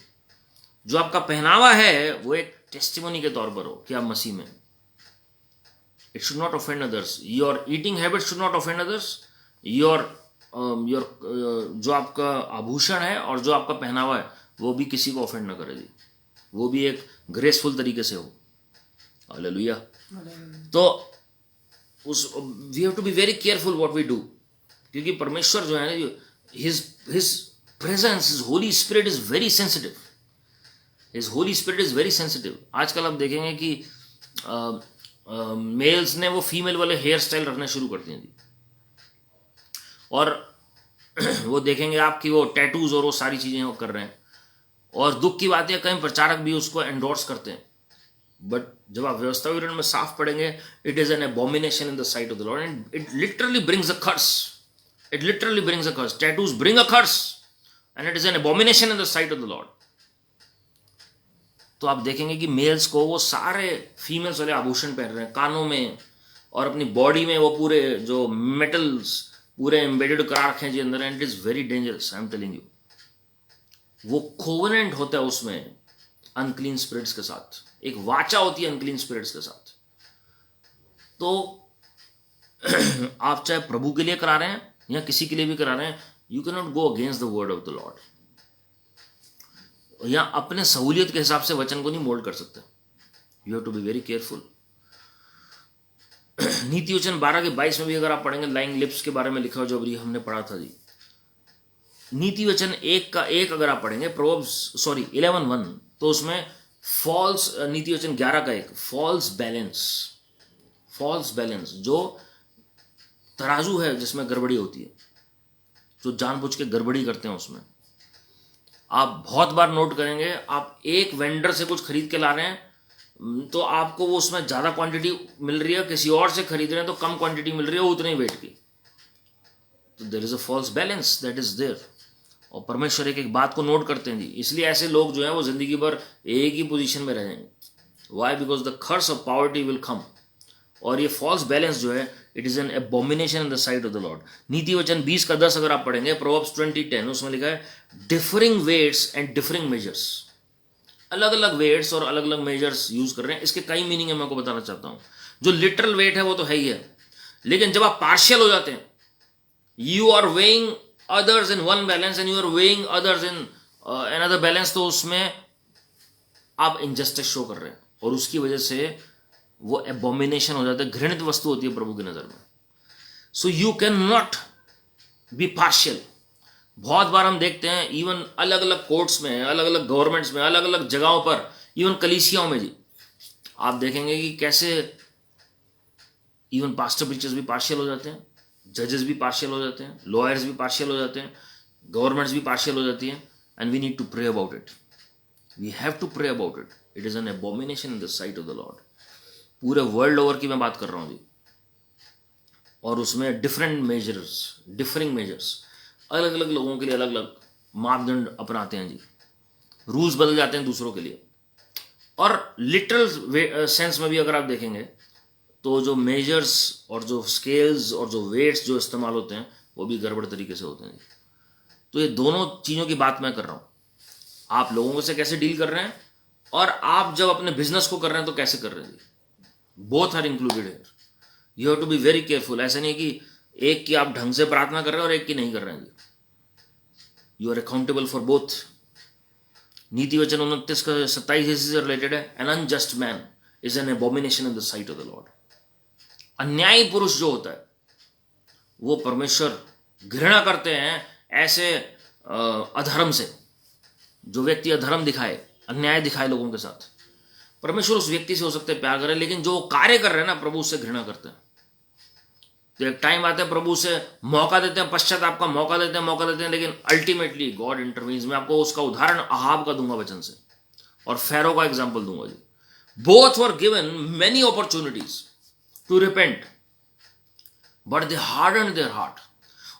जो आपका पहनावा है वो एक टेस्टिमोनी के तौर पर हो कि आप मसीह में। It should not offend others. Your eating habit should not offend others. Your जो आपका आभूषण है और जो आपका पहनावा है वो भी किसी को ऑफेंड ना करे जी, वो भी एक ग्रेसफुल तरीके से हो। हालेलुया। तो we have to be very careful what we do, क्योंकि परमेश्वर जो है ना, his presence, his Holy Spirit is very sensitive. His Holy Spirit is very sensitive. आजकल आप देखेंगे कि मेल्स ने वो फीमेल वाले हेयर स्टाइल रखना शुरू कर दिए जी, और वो देखेंगे आप कि वो टैटूज और वो सारी चीजें वो कर रहे हैं। और दुख की बात है, कई प्रचारक भी उसको एंडोर्स करते हैं, बट जब आप व्यवस्था विवरण में साफ पढ़ेंगे, it is an abomination in the sight of the Lord and it literally brings a curse. It literally brings a curse. Tattoos bring a curse and it is an abomination in the sight of the Lord. तो आप देखेंगे कि mails को वो सारे females वाले आभूषण पहन रहे हैं, कानों में और अपनी बॉडी में वो पूरे जो मेटल्स पूरे एम्बेडेड करा रखे हैं जी अंदर, and it is very dangerous. I am telling you, वो कोवेनेंट होता है उसमें अनक्लीन स्पिरिट्स के साथ, एक वाचा होती है अनक्लीन स्पिरिट्स के साथ। तो आप चाहे प्रभु के लिए करा रहे हैं या किसी के लिए भी करा रहे हैं, you can not go against the word of the Lord, या अपने सहूलियत के हिसाब से वचन को नहीं मोल्ड कर सकते। You have to be very careful. नीति वचन 12:22 में भी अगर आप पढ़ेंगे, लाइंग लिप्स के बारे में लिखा हो, जो अभी हमने पढ़ा था जी। नीति वचन 1 अगर आप पढ़ेंगे, प्रोवर्ब्स 11:1, तो उसमें फॉल्स, नीति वचन 11:1, फॉल्स बैलेंस, जो तराजू है जिसमें गड़बड़ी होती है, जो जानबूझ के गड़बड़ी करते हैं उसमें। आप बहुत बार नोट करेंगे, आप एक वेंडर से कुछ खरीद के ला रहे हैं तो आपको वो उसमें ज़्यादा क्वांटिटी मिल रही है, किसी और से खरीद रहे हैं तो कम क्वांटिटी मिल रही है उतने ही वेट की। तो there is a false balance that is there. और परमेश्वर एक एक बात को नोट करते हैं जी। इसलिए ऐसे लोग जो हैं वो जिंदगी भर एक ही पोजीशन में रह जाएंगे। Why? Because the curse of poverty will come. और ये फॉल्स बैलेंस जो है, it is an abomination in the sight of the Lord. नीति वचन 20:10 अगर आप पढ़ेंगे, प्रोवर्ब्स 20:10, उसमें लिखा है differing weights and differing measures. अलग अलग वेट्स और अलग अलग मेजर्स यूज कर रहे हैं। इसके कई मीनिंग है, मैं आपको बताना चाहता हूं। जो लिटरल वेट है वो तो है ही है, लेकिन जब आप पार्शियल हो जाते हैं, you are weighing others in one balance and you are weighing others in another balance, तो उसमें आप injustice शो कर रहे हैं और उसकी वजह से वो abomination हो जाता है, घृणित वस्तु होती है प्रभु की नजर में। So you cannot be partial। बहुत बार हम देखते हैं इवन अलग अलग कोर्ट्स में, अलग अलग गवर्नमेंट्स में, अलग अलग जगहों पर, इवन कलीसियाओं में जी, आप देखेंगे कि कैसे इवन पास्टर प्रीचर्स भी पार्शियल हो जाते हैं, जजेस भी पार्शियल हो जाते हैं, लॉयर्स भी पार्शियल हो जाते हैं, गवर्नमेंट्स भी पार्शियल हो जाती हैं। And we need to pray about it, we have to pray about it. It is an abomination in the sight of the Lord. पूरे वर्ल्ड ओवर की मैं बात कर रहा हूँ जी। और उसमें डिफरेंट मेजर्स, डिफरिंग मेजर्स, अलग अलग लोगों के लिए अलग अलग मापदंड अपनाते हैं जी। रूल्स बदल जाते हैं दूसरों के लिए। और लिटरल सेंस में भी अगर आप देखेंगे तो जो मेजर्स और जो स्केल्स और जो वेट्स जो इस्तेमाल होते हैं वो भी गड़बड़ तरीके से होते हैं। तो ये दोनों चीज़ों की बात मैं कर रहा हूँ। आप लोगों से कैसे डील कर रहे हैं और आप जब अपने बिजनेस को कर रहे हैं तो कैसे कर रहे हैं, both are included here. You have to be very careful. ऐसा नहीं कि एक की आप ढंग से प्रार्थना कर रहे हैं और एक की नहीं कर रहे हैं। You are accountable for both. नीति वचन 29:27 से रिलेटेड है। An unjust man is an abomination in the sight of the Lord. अन्यायी पुरुष जो होता है वो परमेश्वर घृणा करते हैं ऐसे अधर्म से। जो व्यक्ति अधर्म दिखाए, अन्याय दिखाए लोगों के साथ, परमेश्वर उस व्यक्ति से हो सकते हैं प्यार करे, लेकिन जो कार्य कर रहे हैं ना, प्रभु उससे घृणा करते हैं। तो एक टाइम आता है प्रभु उसे मौका देते हैं, पश्चाताप का मौका देते हैं, लेकिन अल्टीमेटली गॉड इंटरवीन्स। मैं आपको उसका उदाहरण अहाब का दूंगा वचन से, और फैरो का एग्जाम्पल दूंगा जी। Both were given many opportunities to repent but they hardened their heart.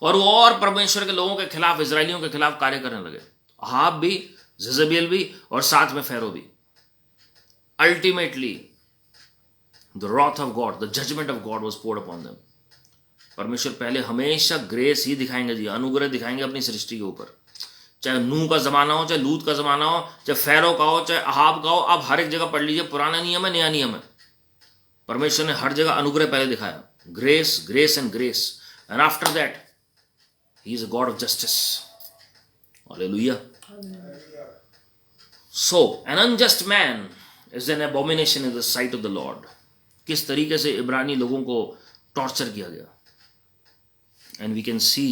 और वो और परमेश्वर के लोगों के खिलाफ, इजरायलियों के खिलाफ कार्य करने लगे। अहाब भी, जेजबेल भी, और साथ में फैरो भी। Ultimately the wrath of God, the judgment of God was poured upon them। परमेश्वर पहले हमेशा ग्रेस ही दिखाएंगे जी, अनुग्रह दिखाएंगे अपनी सृष्टि के ऊपर। चाहे नूह का जमाना हो, चाहे लूत का जमाना हो, चाहे फैरो का हो, चाहे अहाब का हो। आप हर एक जगह पढ़ लीजिए, पुराना नियम है, नया नियम है, परमेश्वर ने हर जगह अनुग्रह पहले दिखाया। Grace, grace and grace, and after that he is a God of justice. Hallelujah. So an unjust man is an abomination in the sight of the Lord. किस तरीके से इब्रानी लोगों को टॉर्चर किया गया। And we can see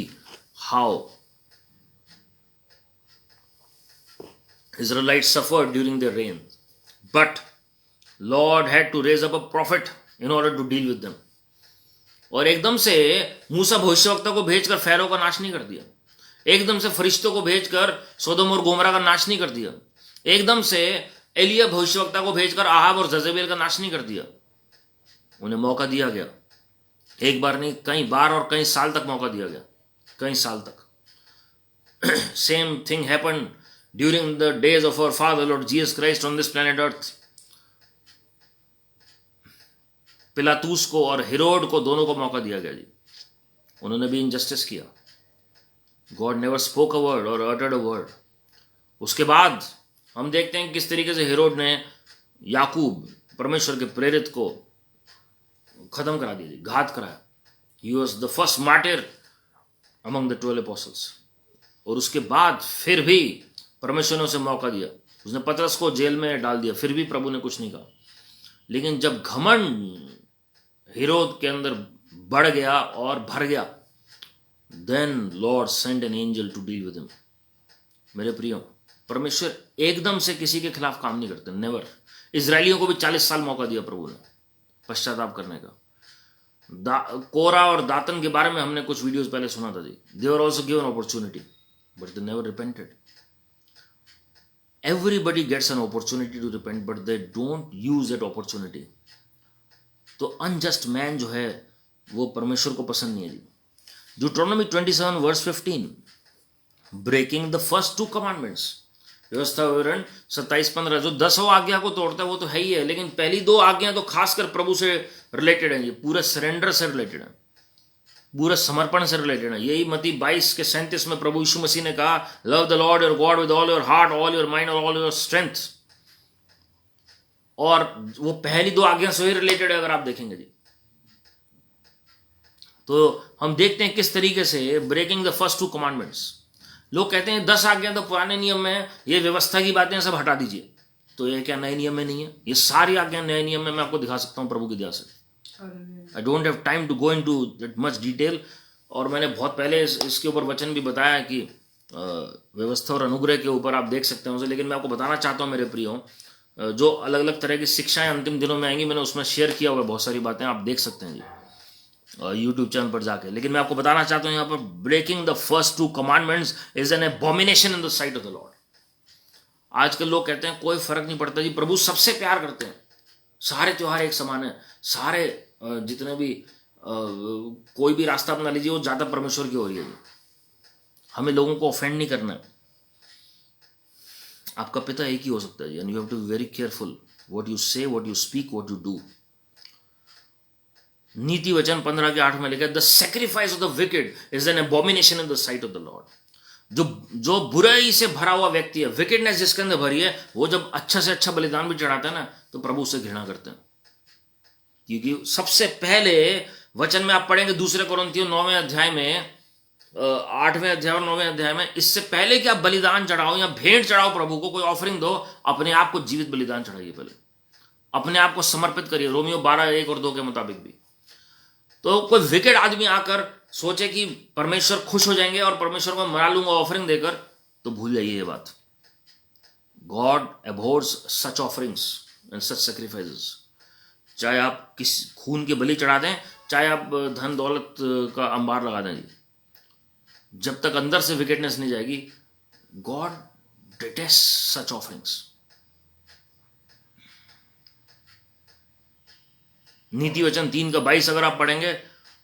how Israelites suffered during their reign, but Lord had to raise up a prophet in order to deal with them। और एकदम से मूसा भविष्यवक्ता को भेजकर फैरो का नाश नहीं कर दिया। एकदम से फरिश्तों को भेजकर सोदोम और गोमरा का नाश नहीं कर दिया। एकदम से एलिया भविष्यवक्ता को भेजकर अहाब और जजेबेल का नाश नहीं कर दिया। उन्हें मौका दिया गया, एक बार नहीं, कई बार और कई साल तक मौका दिया गया, कई साल तक। Same thing happened during the days of our father Lord Jesus Christ on this planet earth. पिलातूस को और हेरोड को, दोनों को मौका दिया गया जी। उन्होंने भी इनजस्टिस किया। God never spoke a word और अटर्ड अ वर्ड। उसके बाद हम देखते हैं किस तरीके से हेरोड ने याकूब, परमेश्वर के प्रेरित को खत्म करा दिया जी, घात कराया। He was the first martyr among the 12 apostles। और उसके बाद फिर भी परमेश्वर ने उसे मौका दिया। उसने पतरस को जेल में डाल दिया, फिर भी प्रभु ने कुछ नहीं कहा। लेकिन जब घमंड हेरोद के अंदर बढ़ गया और भर गया, then Lord send an angel to deal with him. मेरे प्रियो, परमेश्वर एकदम से किसी के खिलाफ काम नहीं करते, नेवर। इजरायलियों को भी 40 साल मौका दिया प्रभु ने पश्चाताप करने का। कोरा और दातन के बारे में हमने कुछ वीडियोस पहले सुना था जी। They were also given opportunity but they never repented. Everybody gets an opportunity to repent, but they don't use that opportunity। तो अनजस्ट मैन जो है वो परमेश्वर को पसंद नहीं है जी। Deuteronomy 27 verse 15, breaking the first 2 commandments. व्यवस्था विवरण 27:15, जो 10वां आज्ञा को तोड़ता है वो तो है ही है, लेकिन पहली 2 आज्ञा तो खासकर प्रभु से रिलेटेड है, ये पूरे सरेंडर से रिलेटेड है, पूरे समर्पण से रिलेटेड है। यही मत्ती 22 के 37 में प्रभु यीशु मसीह ने कहा, love the Lord your God with all your heart, all your mind और ऑल योर स्ट्रेंथ। और वो पहली 2 आज्ञा से ही रिलेटेड है अगर आप देखेंगे जी। तो हम देखते हैं किस तरीके से ब्रेकिंग द फर्स्ट 2 कमांडमेंट्स। लोग कहते हैं 10 आज्ञा तो पुराने नियम में है, ये व्यवस्था की बातें सब हटा दीजिए। तो ये क्या नए नियम में नहीं है? ये सारी आज्ञा नए नियम में मैं आपको दिखा सकता हूं प्रभु की दया से। I don't have time to go into that much detail. और मैंने बहुत पहले इसके ऊपर वचन भी बताया कि व्यवस्था और अनुग्रह के ऊपर आप देख सकते हैं उसे। लेकिन मैं आपको बताना चाहता हूं मेरे प्रियो, जो अलग अलग तरह की शिक्षाएं अंतिम दिनों में आएंगी, मैंने उसमें शेयर किया हुआ बहुत सारी बातें, आप देख सकते हैं जी यूट्यूब चैनल पर जाके। लेकिन मैं आपको बताना चाहता हूं यहाँ पर, breaking the first 2 commandments is an abomination in the sight of the Lord. आजकल लोग कहते हैं कोई फर्क नहीं पड़ता जी, प्रभु सबसे प्यार करते हैं, सारे त्योहार एक समान है, सारे जितने भी कोई भी रास्ता अपना लीजिए वो ज्यादा परमेश्वर की हो रही है जी। हमें लोगों को ऑफेंड नहीं करना है। आपका पिता एक ही हो सकता है जी, and you have to be very careful what you say, what you speak, what you do. नीति वचन 15:8 में लिखा है, the sacrifice of the wicked is an abomination in the sight of the Lord. जो बुराई से भरा हुआ व्यक्ति है, विकेडनेस जिसके अंदर भरी है, वो जब अच्छा से अच्छा बलिदान भी चढ़ाता है ना, तो प्रभु उससे घृणा करते हैं। क्योंकि सबसे पहले वचन में आप पढ़ेंगे 2 कोरिन्थियों 9वें अध्याय में, 8वें अध्याय और 9वें अध्याय में, इससे पहले कि आप बलिदान चढ़ाओ या भेंट चढ़ाओ प्रभु को, कोई ऑफरिंग दो, अपने आप को जीवित बलिदान चढ़ाइए, पहले अपने आप को समर्पित करिए, रोमियो 12:1 और 2 के मुताबिक भी। तो कोई विकेट आदमी आकर सोचे कि परमेश्वर खुश हो जाएंगे और परमेश्वर को मना लूंगा ऑफरिंग देकर, तो भूल जाइए ये बात। God abhors such offerings and such sacrifices. चाहे आप किस खून की बलि चढ़ा दें, चाहे आप धन दौलत का अंबार लगा दें जी, जब तक अंदर से विकेटनेस नहीं जाएगी, गॉड डिटेस्ट सच ऑफरिंग्स। नीति वचन 3:22 अगर आप पढ़ेंगे,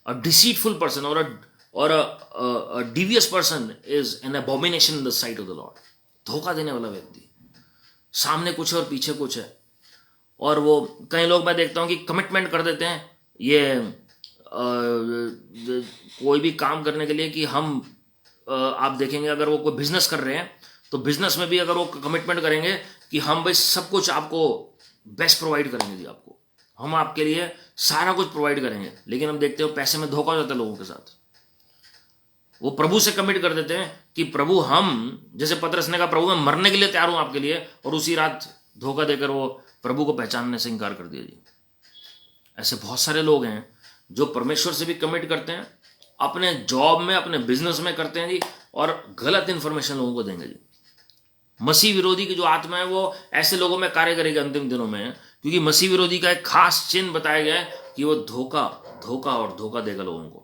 अ डिसीटफुल पर्सन और a devious person is an abomination in the sight of the Lord. धोखा देने वाला व्यक्ति, सामने कुछ है और पीछे कुछ है। और वो कई लोग मैं देखता हूं कि कमिटमेंट कर देते हैं ये कोई भी काम करने के लिए कि हम आप देखेंगे अगर वो कोई बिजनेस कर रहे हैं, तो बिजनेस में भी अगर वो कमिटमेंट करेंगे कि हम भाई सब कुछ आपको बेस्ट प्रोवाइड करेंगे जी, आपको हम आपके लिए सारा कुछ प्रोवाइड करेंगे। लेकिन हम देखते हो पैसे में धोखा हो जाता है लोगों के साथ। वो प्रभु से कमिट कर देते हैं कि प्रभु हम, जैसे पतरस ने कहा, प्रभु मैं मरने के लिए तैयार हूं आपके लिए, और उसी रात धोखा देकर वो प्रभु को पहचानने से इंकार कर दिया जी। ऐसे बहुत सारे लोग हैं जो परमेश्वर से भी कमिट करते हैं, अपने जॉब में, अपने बिजनेस में करते हैं जी, और गलत इंफॉर्मेशन लोगों को देंगे जी। मसीह विरोधी की जो आत्मा है वो ऐसे लोगों में कार्य करेगी अंतिम दिनों में, क्योंकि मसीह विरोधी का एक खास चिन्ह बताया गया है कि वो धोखा देगा लोगों को,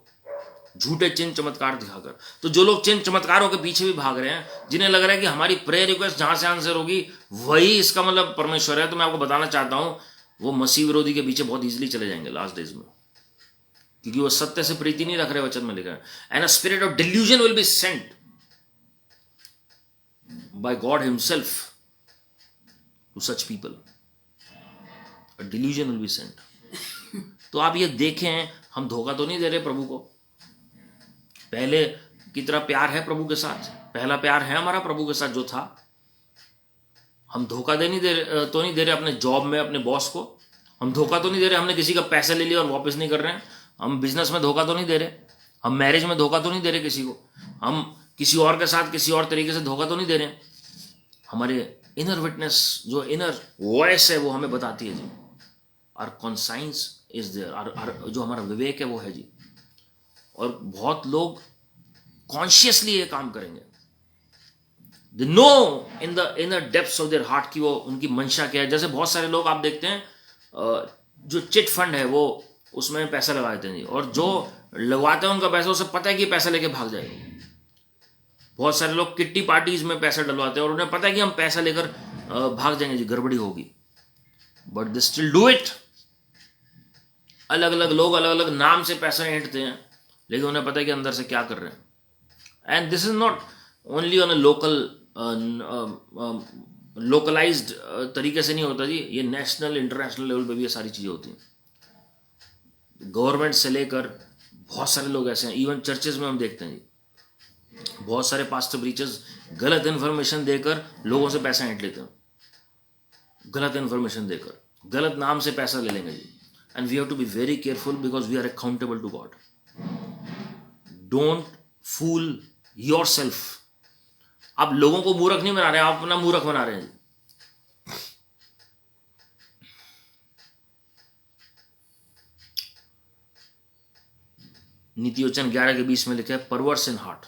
झूठे चिन्ह चमत्कार दिखाकर। तो जो लोग चिन्ह चमत्कारों के पीछे भी भाग रहे हैं, जिन्हें लग रहा है कि हमारी प्रेयर रिक्वेस्ट जहां से आंसर होगी वही इसका मतलब परमेश्वर है, तो मैं आपको बताना चाहता हूं वो मसीह विरोधी के पीछे बहुत इजीली चले जाएंगे लास्ट डेज में, क्योंकि वो सत्य से प्रीति नहीं रख रहे। वचन में लिखा है, and a spirit of delusion will be sent by God himself to such people. A delusion will be sent. तो आप ये देखें, हम धोखा तो नहीं दे रहे प्रभु को। पहले की तरह प्यार है प्रभु के साथ, पहला प्यार है हमारा प्रभु के साथ जो था। हम धोखा तो नहीं दे रहे अपने जॉब में, अपने बॉस को। हम धोखा तो नहीं दे रहे, हमने किसी का पैसे ले लिया और वापस नहीं कर रहे हैं। हम बिजनेस में धोखा तो नहीं दे रहे, हम मैरिज में धोखा तो नहीं दे रहे किसी को, हम किसी और के साथ किसी और तरीके से धोखा तो नहीं दे रहे। हमारे इनर विटनेस, जो इनर वॉइस है, वो हमें बताती है जी, आवर कॉन्साइंस इज देयर, जो हमारा विवेक है वो है जी। और बहुत लोग कॉन्शियसली ये काम करेंगे, they know in the inner depths of their heart कि वो उनकी मंशा क्या है। जैसे बहुत सारे लोग आप देखते हैं जो चिट फंड है वो उसमें पैसा लगा देते हैं जी, और जो लगवाते हैं उनका पैसा, उसे पता है कि पैसा लेके भाग जाएगा। बहुत सारे लोग किट्टी पार्टीज में पैसा डलवाते हैं और उन्हें पता है कि हम पैसा लेकर भाग जाएंगे जी, गड़बड़ी होगी, but they still do it. अलग अलग लोग अलग अलग नाम से पैसा ऐंठते हैं, लेकिन उन्हें पता है कि अंदर से क्या कर रहे हैं। And this is not only on a localised तरीके से नहीं होता जी, ये नेशनल इंटरनेशनल लेवल पे भी ये सारी चीज़ें होती हैं। गवर्नमेंट से लेकर बहुत सारे लोग ऐसे हैं, इवन चर्चेज में हम देखते हैं जी, बहुत सारे पास्टर ब्रीचर्स गलत इन्फॉर्मेशन देकर लोगों से पैसा ऐंठ लेते हैं, गलत इन्फॉर्मेशन देकर गलत नाम से पैसा ले लेंगे जी। And we have to be very careful because we are accountable to God. Don't fool yourself. आप लोगों को मूर्ख नहीं बना रहे, आप अपना मूर्ख बना रहे हैं जी। नीति वचन 11 के 20 में लिखा है, परवर्स इन हार्ट,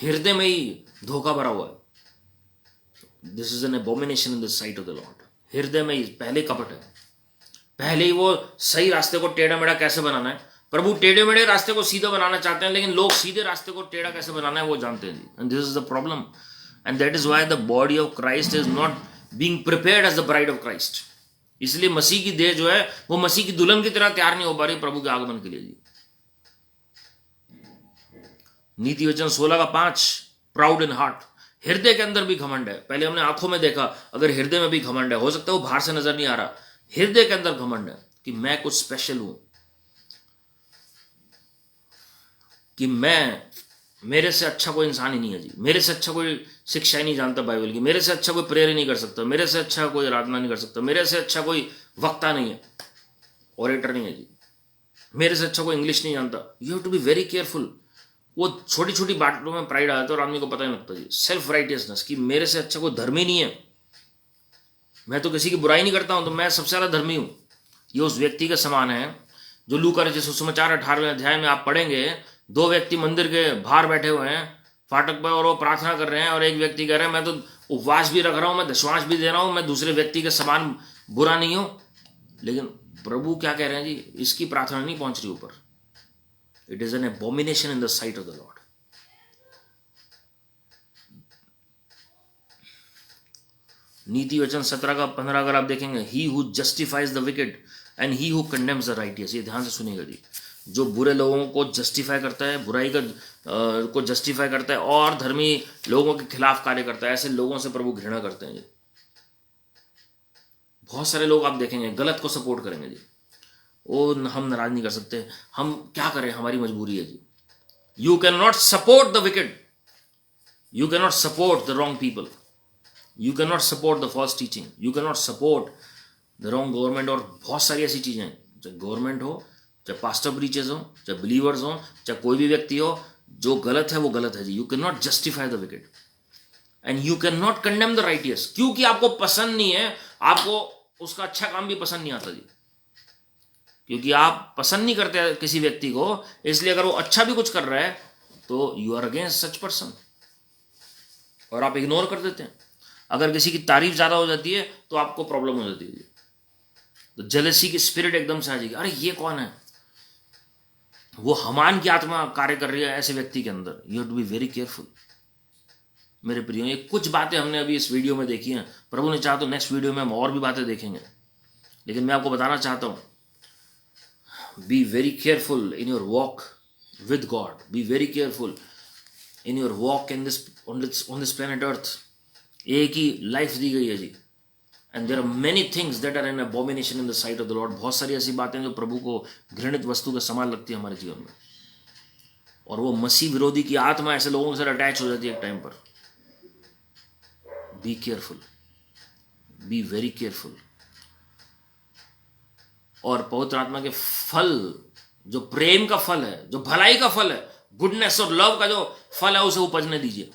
हृदय में ही धोखा भरा हुआ है। This is an abomination in the sight of the Lord. हृदय में ही पहले कपट है, पहले ही वो सही रास्ते को टेढ़ा मेढ़ा कैसे बनाना है। प्रभु टेढ़े मेढ़े रास्ते को सीधा बनाना चाहते हैं, लेकिन लोग सीधे रास्ते को टेढ़ा कैसे बनाना है वो जानते हैं। And this is the problem, and that is why the body of Christ is not being prepared as the bride of Christ. इसलिए मसीह की देह जो है वो मसीह की दुल्हन की तरह तैयार नहीं हो पा रही प्रभु के आगमन के लिए जी। नीति वचन 16 का 5, प्राउड इन हार्ट, हृदय के अंदर भी घमंड है। पहले हमने आंखों में देखा, अगर हृदय में भी घमंड है, हो सकता है वो बाहर से नजर नहीं आ रहा, हृदय के अंदर घमंड है कि मैं कुछ स्पेशल हूं, कि मेरे से अच्छा कोई इंसान ही नहीं है जी, मेरे से अच्छा कोई शिक्षा ही नहीं जानता बाइबल की, मेरे से अच्छा कोई प्रेयर ही नहीं कर सकता, मेरे से अच्छा कोई आराधना नहीं कर सकता, मेरे से अच्छा कोई वक्ता नहीं है, ऑरेटर नहीं है जी, मेरे से अच्छा कोई इंग्लिश नहीं जानता। You have to be very careful. वो छोटी छोटी बातों में प्राइड आता है और आदमी को पता नहीं लगता जी। सेल्फ राइटियसनेस, कि मेरे से अच्छा कोई धर्मी नहीं है, मैं तो किसी की बुराई नहीं करता हूं तो मैं सबसे ज्यादा धर्मी हूं। ये उस व्यक्ति के समान है जो लूका रचित सुसमाचार 18वें अध्याय में आप पढ़ेंगे, 2 व्यक्ति मंदिर के बाहर बैठे हुए हैं फाटक पर और वो प्रार्थना कर रहे हैं, और एक व्यक्ति कह रहा है मैं तो उपवास भी रख रहा हूं, मैं दशवांश भी दे रहा हूं, मैं दूसरे व्यक्ति के समान बुरा नहीं हूं। लेकिन प्रभु क्या कह रहे हैं जी, इसकी प्रार्थना नहीं पहुंच रही ऊपर। It is an abomination in the sight of the Lord. नीति वचन 17 का 15 अगर आप देखेंगे, he who justifies the wicked and he who condemns the righteous. ये ध्यान से सुनिएगा जी, जो बुरे लोगों को जस्टिफाई करता है, बुराई को जस्टिफाई करता है और धर्मी लोगों के खिलाफ कार्य करता है, ऐसे लोगों से प्रभु घृणा करते हैं जी। बहुत सारे लोग आप देखेंगे गलत को सपोर्ट करेंगे जी। वो हम नाराज नहीं कर सकते, हम क्या करें, हमारी मजबूरी है जी। You can not support the wicked, you can not support the wrong people, you can not support the false teaching, you can not support the wrong government. और बहुत सारी ऐसी चीजें हैं, चाहे गवर्नमेंट हो, चाहे पास्टर ब्रीचर्स हो, चाहे बिलीवर्स हो, चाहे कोई भी व्यक्ति हो, जो गलत है वो गलत है जी। You can not justify the wicked and you can not condemn the righteous, क्योंकि आपको पसंद नहीं है, आपको उसका अच्छा काम भी पसंद नहीं आता जी, क्योंकि आप पसंद नहीं करते किसी व्यक्ति को, इसलिए अगर वो अच्छा भी कुछ कर रहा है तो you are against such person और आप इग्नोर कर देते हैं। अगर किसी की तारीफ ज्यादा हो जाती है तो आपको प्रॉब्लम हो जाती है, तो जेलसी की स्पिरिट एकदम से आ जाएगी, अरे ये कौन है, वो हमान की आत्मा कार्य कर रही है ऐसे व्यक्ति के अंदर। You have to be very careful मेरे प्रियो। ये कुछ बातें हमने अभी इस वीडियो में देखी हैं, प्रभु ने चाहा तो नेक्स्ट वीडियो में हम और भी बातें देखेंगे, लेकिन मैं आपको बताना चाहता हूं, be very careful in your walk with God, be very careful in your walk in this on this planet earth। एक ही लाइफ दी गई है जी, and there are many things that are an abomination in the sight of the Lord। बहुत सारी ऐसी बातें जो प्रभु को घृणित वस्तु के समान लगती है हमारे जीवन में, और वो मसीह विरोधी की आत्मा ऐसे लोगों के साथ अटैच हो जाती है एक टाइम पर। Be careful, B very careful. और पवित्र आत्मा के फल, जो प्रेम का फल है, जो भलाई का फल है, गुडनेस और लव का जो फल है, उसे उपजने दीजिए।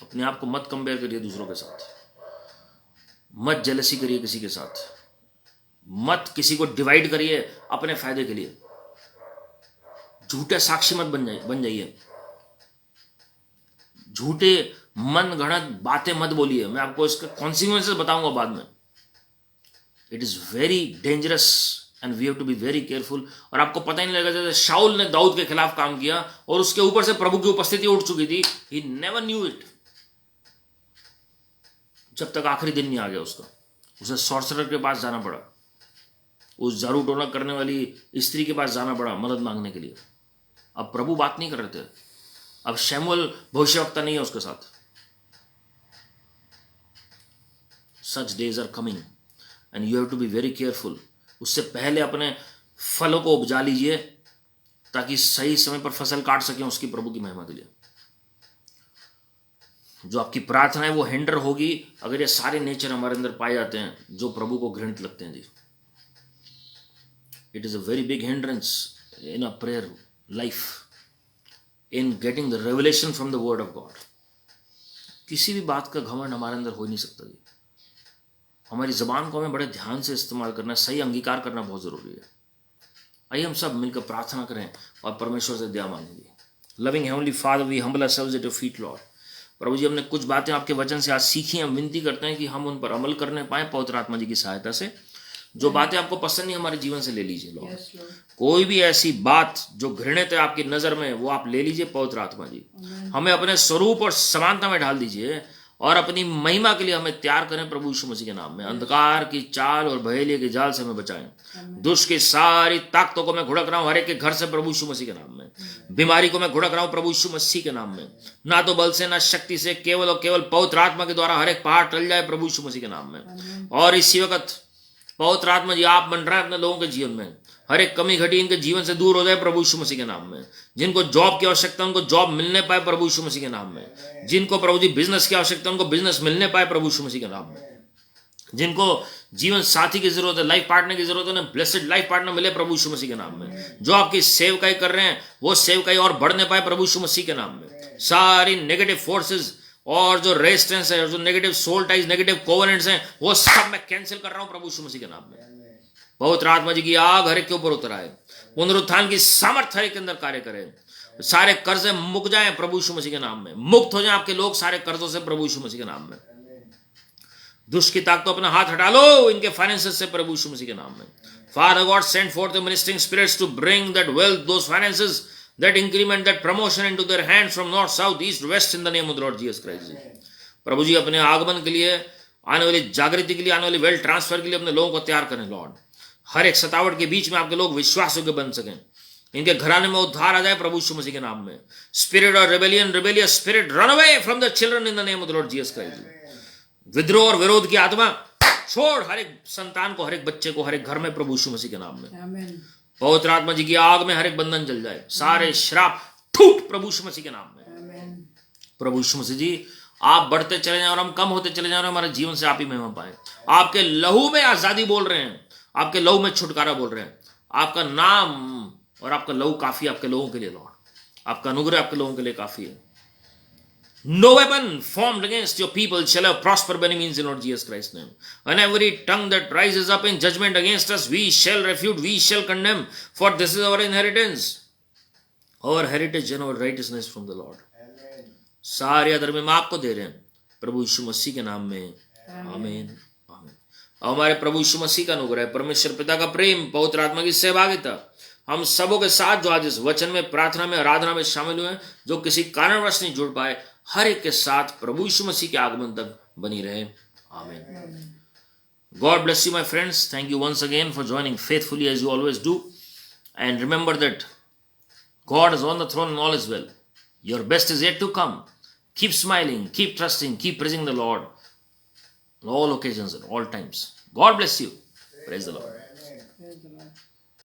अपने आप को मत कंपेयर करिए दूसरों के साथ, मत जेलसी करिए किसी के साथ, मत किसी को डिवाइड करिए अपने फायदे के लिए, झूठे साक्षी मत बन जाइए, झूठे मन गढ़ंत बातें मत बोलिए। मैं आपको इसके कॉन्सिक्वेंसेस बताऊंगा बाद में। It is very dangerous and we have to be very careful. और आपको पता ही नहीं लगेगा, जैसे शाऊल ने दाऊद के खिलाफ काम किया और उसके ऊपर से प्रभु की उपस्थिति उठ चुकी थी, ही नेवर न्यू इट, जब तक आखिरी दिन नहीं आ गया उसका। उसे सॉर्सरर के पास जाना पड़ा, उस जादू टोना करने वाली स्त्री के पास जाना पड़ा मदद मांगने के लिए। अब प्रभु बात नहीं कर रहे थे, अब शमूएल भविष्यवक्ता नहीं है उसके साथ। Such days are coming and you have to be very careful. उससे पहले अपने फलों को उपजा लीजिए ताकि सही समय पर फसल काट सकें उसकी प्रभु की महिमा के लिए। जो आपकी प्रार्थना है वो हिंडर होगी अगर ये सारे नेचर हमारे अंदर पाए जाते हैं जो प्रभु को घृणित लगते हैं जी। It is a very big hindrance in a prayer life, in getting the revelation from the word of God. किसी भी बात का घमंड हमारे अंदर हो ही नहीं सकता जी। हमारी जबान को हमें बड़े ध्यान से इस्तेमाल करना, सही अंगीकार करना बहुत जरूरी है। आइए हम सब मिलकर प्रार्थना करें और परमेश्वर से दया मांगेंगे। Loving heavenly father, we humble ourselves at your feet lord. प्रभु जी, हमने कुछ बातें आपके वचन से आज सीखी हैं, हम विनती करते हैं कि हम उन पर अमल करने पाए पवित्र आत्मा जी की सहायता से। जो बातें आपको पसंद नहीं हमारे जीवन से ले लीजिए लॉर्ड। कोई भी ऐसी बात जो घृणित है आपकी नजर में वो आप ले लीजिए पवित्र आत्मा जी। हमें अपने स्वरूप और समानता में ढाल दीजिए और अपनी महिमा के लिए हमें तैयार करें प्रभु यीशु मसीह के नाम में। अंधकार की चाल और बहेलिए के जाल से हमें बचाएं। दुष्ट की सारी ताकतों को मैं घुड़क रहा हूं हर एक के घर से प्रभु यीशु मसीह के नाम में। बीमारी को मैं घुड़क रहा हूं प्रभु यीशु मसीह के नाम में। ना तो बल से ना शक्ति से, केवल और केवल पवित्र आत्मा के द्वारा हर एक पहाड़ टल जाए प्रभु यीशु मसीह के नाम में। और इसी वक्त पवित्र आत्मा जी आप बन रहे हैं अपने लोगों के जीवन में। हर एक कमी घटी इनके जीवन से दूर हो जाए प्रभु यीशु मसीह के नाम में। जिनको जॉब की आवश्यकता उनको जॉब मिलने पाए प्रभु यीशु मसीह के नाम में। जिनको प्रभु जी बिजनेस की आवश्यकता उनको बिजनेस मिलने पाए प्रभु यीशु मसीह के नाम में। जिनको जीवन साथी की जरूरत है, लाइफ पार्टनर की जरूरत है, उन्हें ब्लेसेड लाइफ पार्टनर मिले प्रभु यीशु मसीह के नाम में। जो आपकी सेवकाई कर रहे हैं वो सेवकाई और बढ़ने पाए प्रभु यीशु मसीह के नाम में। सारी नेगेटिव फोर्सेस और जो रेजिस्टेंस है और जो negative soul ties, negative covenants हैं, वो सब मैं कैंसिल कर रहा हूं प्रभु यीशु मसीह के नाम में। पवित्र आत्मा जी की आग हर एक के ऊपर उतर आए। पुनरुत्थान की सामर्थ्य हर एक के अंदर कार्य करे। सारे कर्जे मुक जाएं प्रभु यीशु मसीह के नाम में। मुक्त हो जाएं आपके लोग सारे कर्जों से प्रभु यीशु मसीह के नाम में। दुष्ट की ताकतों अपना हाथ हटा लो इनके फाइनेंसेस से प्रभु यीशु मसीह के नाम में। Father God, send forth the ministering spirits to bring that wealth, those finances, that increment, that promotion into their hands from north, south, east, west in the name of the Lord Jesus Christ. प्रभु जी अपने आगमन के लिए, आने वाली जागृति के लिए, आने वाली वेल्थ ट्रांसफर के लिए अपने लोगों को तैयार करें लॉर्ड। हर एक सतावट के बीच में आपके लोग विश्वास योग्य बन सकें। इनके घराने में उद्धार आ जाए प्रभु यीशु मसीह के नाम में। स्पिरिट और rebellion, rebellious spirit run away from the children in the name of the Lord Jesus Christ. विद्रोह और विरोध की आत्मा छोड़ हर एक संतान को, हर एक बच्चे को, हर एक घर में प्रभु यीशु मसीह के नाम में। पवित्र आत्मा जी की आग में हर एक बंधन जल जाए। सारे श्राप ठूट प्रभु यीशु मसीह के नाम में। प्रभु यीशु मसीह जी आप बढ़ते चले जाएं और हम कम होते चले जाएं और हमारे जीवन से आप ही महिमा पाए। आपके लहू में आजादी बोल रहे हैं, आपके लहू में छुटकारा बोल रहे हैं। आपका नाम और आपका लहू काफी है आपके लोगों के लिए लॉर्ड। आपका अनुग्रह आपके लोगों के लिए काफी है। No weapon formed against your people shall have prospered by any means in Lord Jesus Christ's name. And every tongue that rises up in judgment against us, we shall refute, we shall condemn. For this is our inheritance, our heritage and our righteousness from the Lord. सारे अधर्म हम आपको दे रहे हैं प्रभु यीशु मसीह के नाम में। आमीन आमीन। हमारे प्रभु यीशु मसीह का अनुग्रह, परमेश्वर पिता का प्रेम, पवित्र आत्मा की सहभागिता हम सबों के साथ जो आज इस वचन में, प्रार्थना में, आराधना में शामिल हुए हैं, जो किसी कारणवश नहीं जुड़ पाए, हर एक के साथ प्रभु यीशु मसीह के आगमन तक बनी रहे। आमीन। God bless you, my friends. Thank you once again for joining faithfully as you always do. And remember that God is on the throne and all is well. Your best is yet to come. Keep smiling, keep trusting, keep praising the Lord on all occasions and all times. God bless you. Praise the Lord.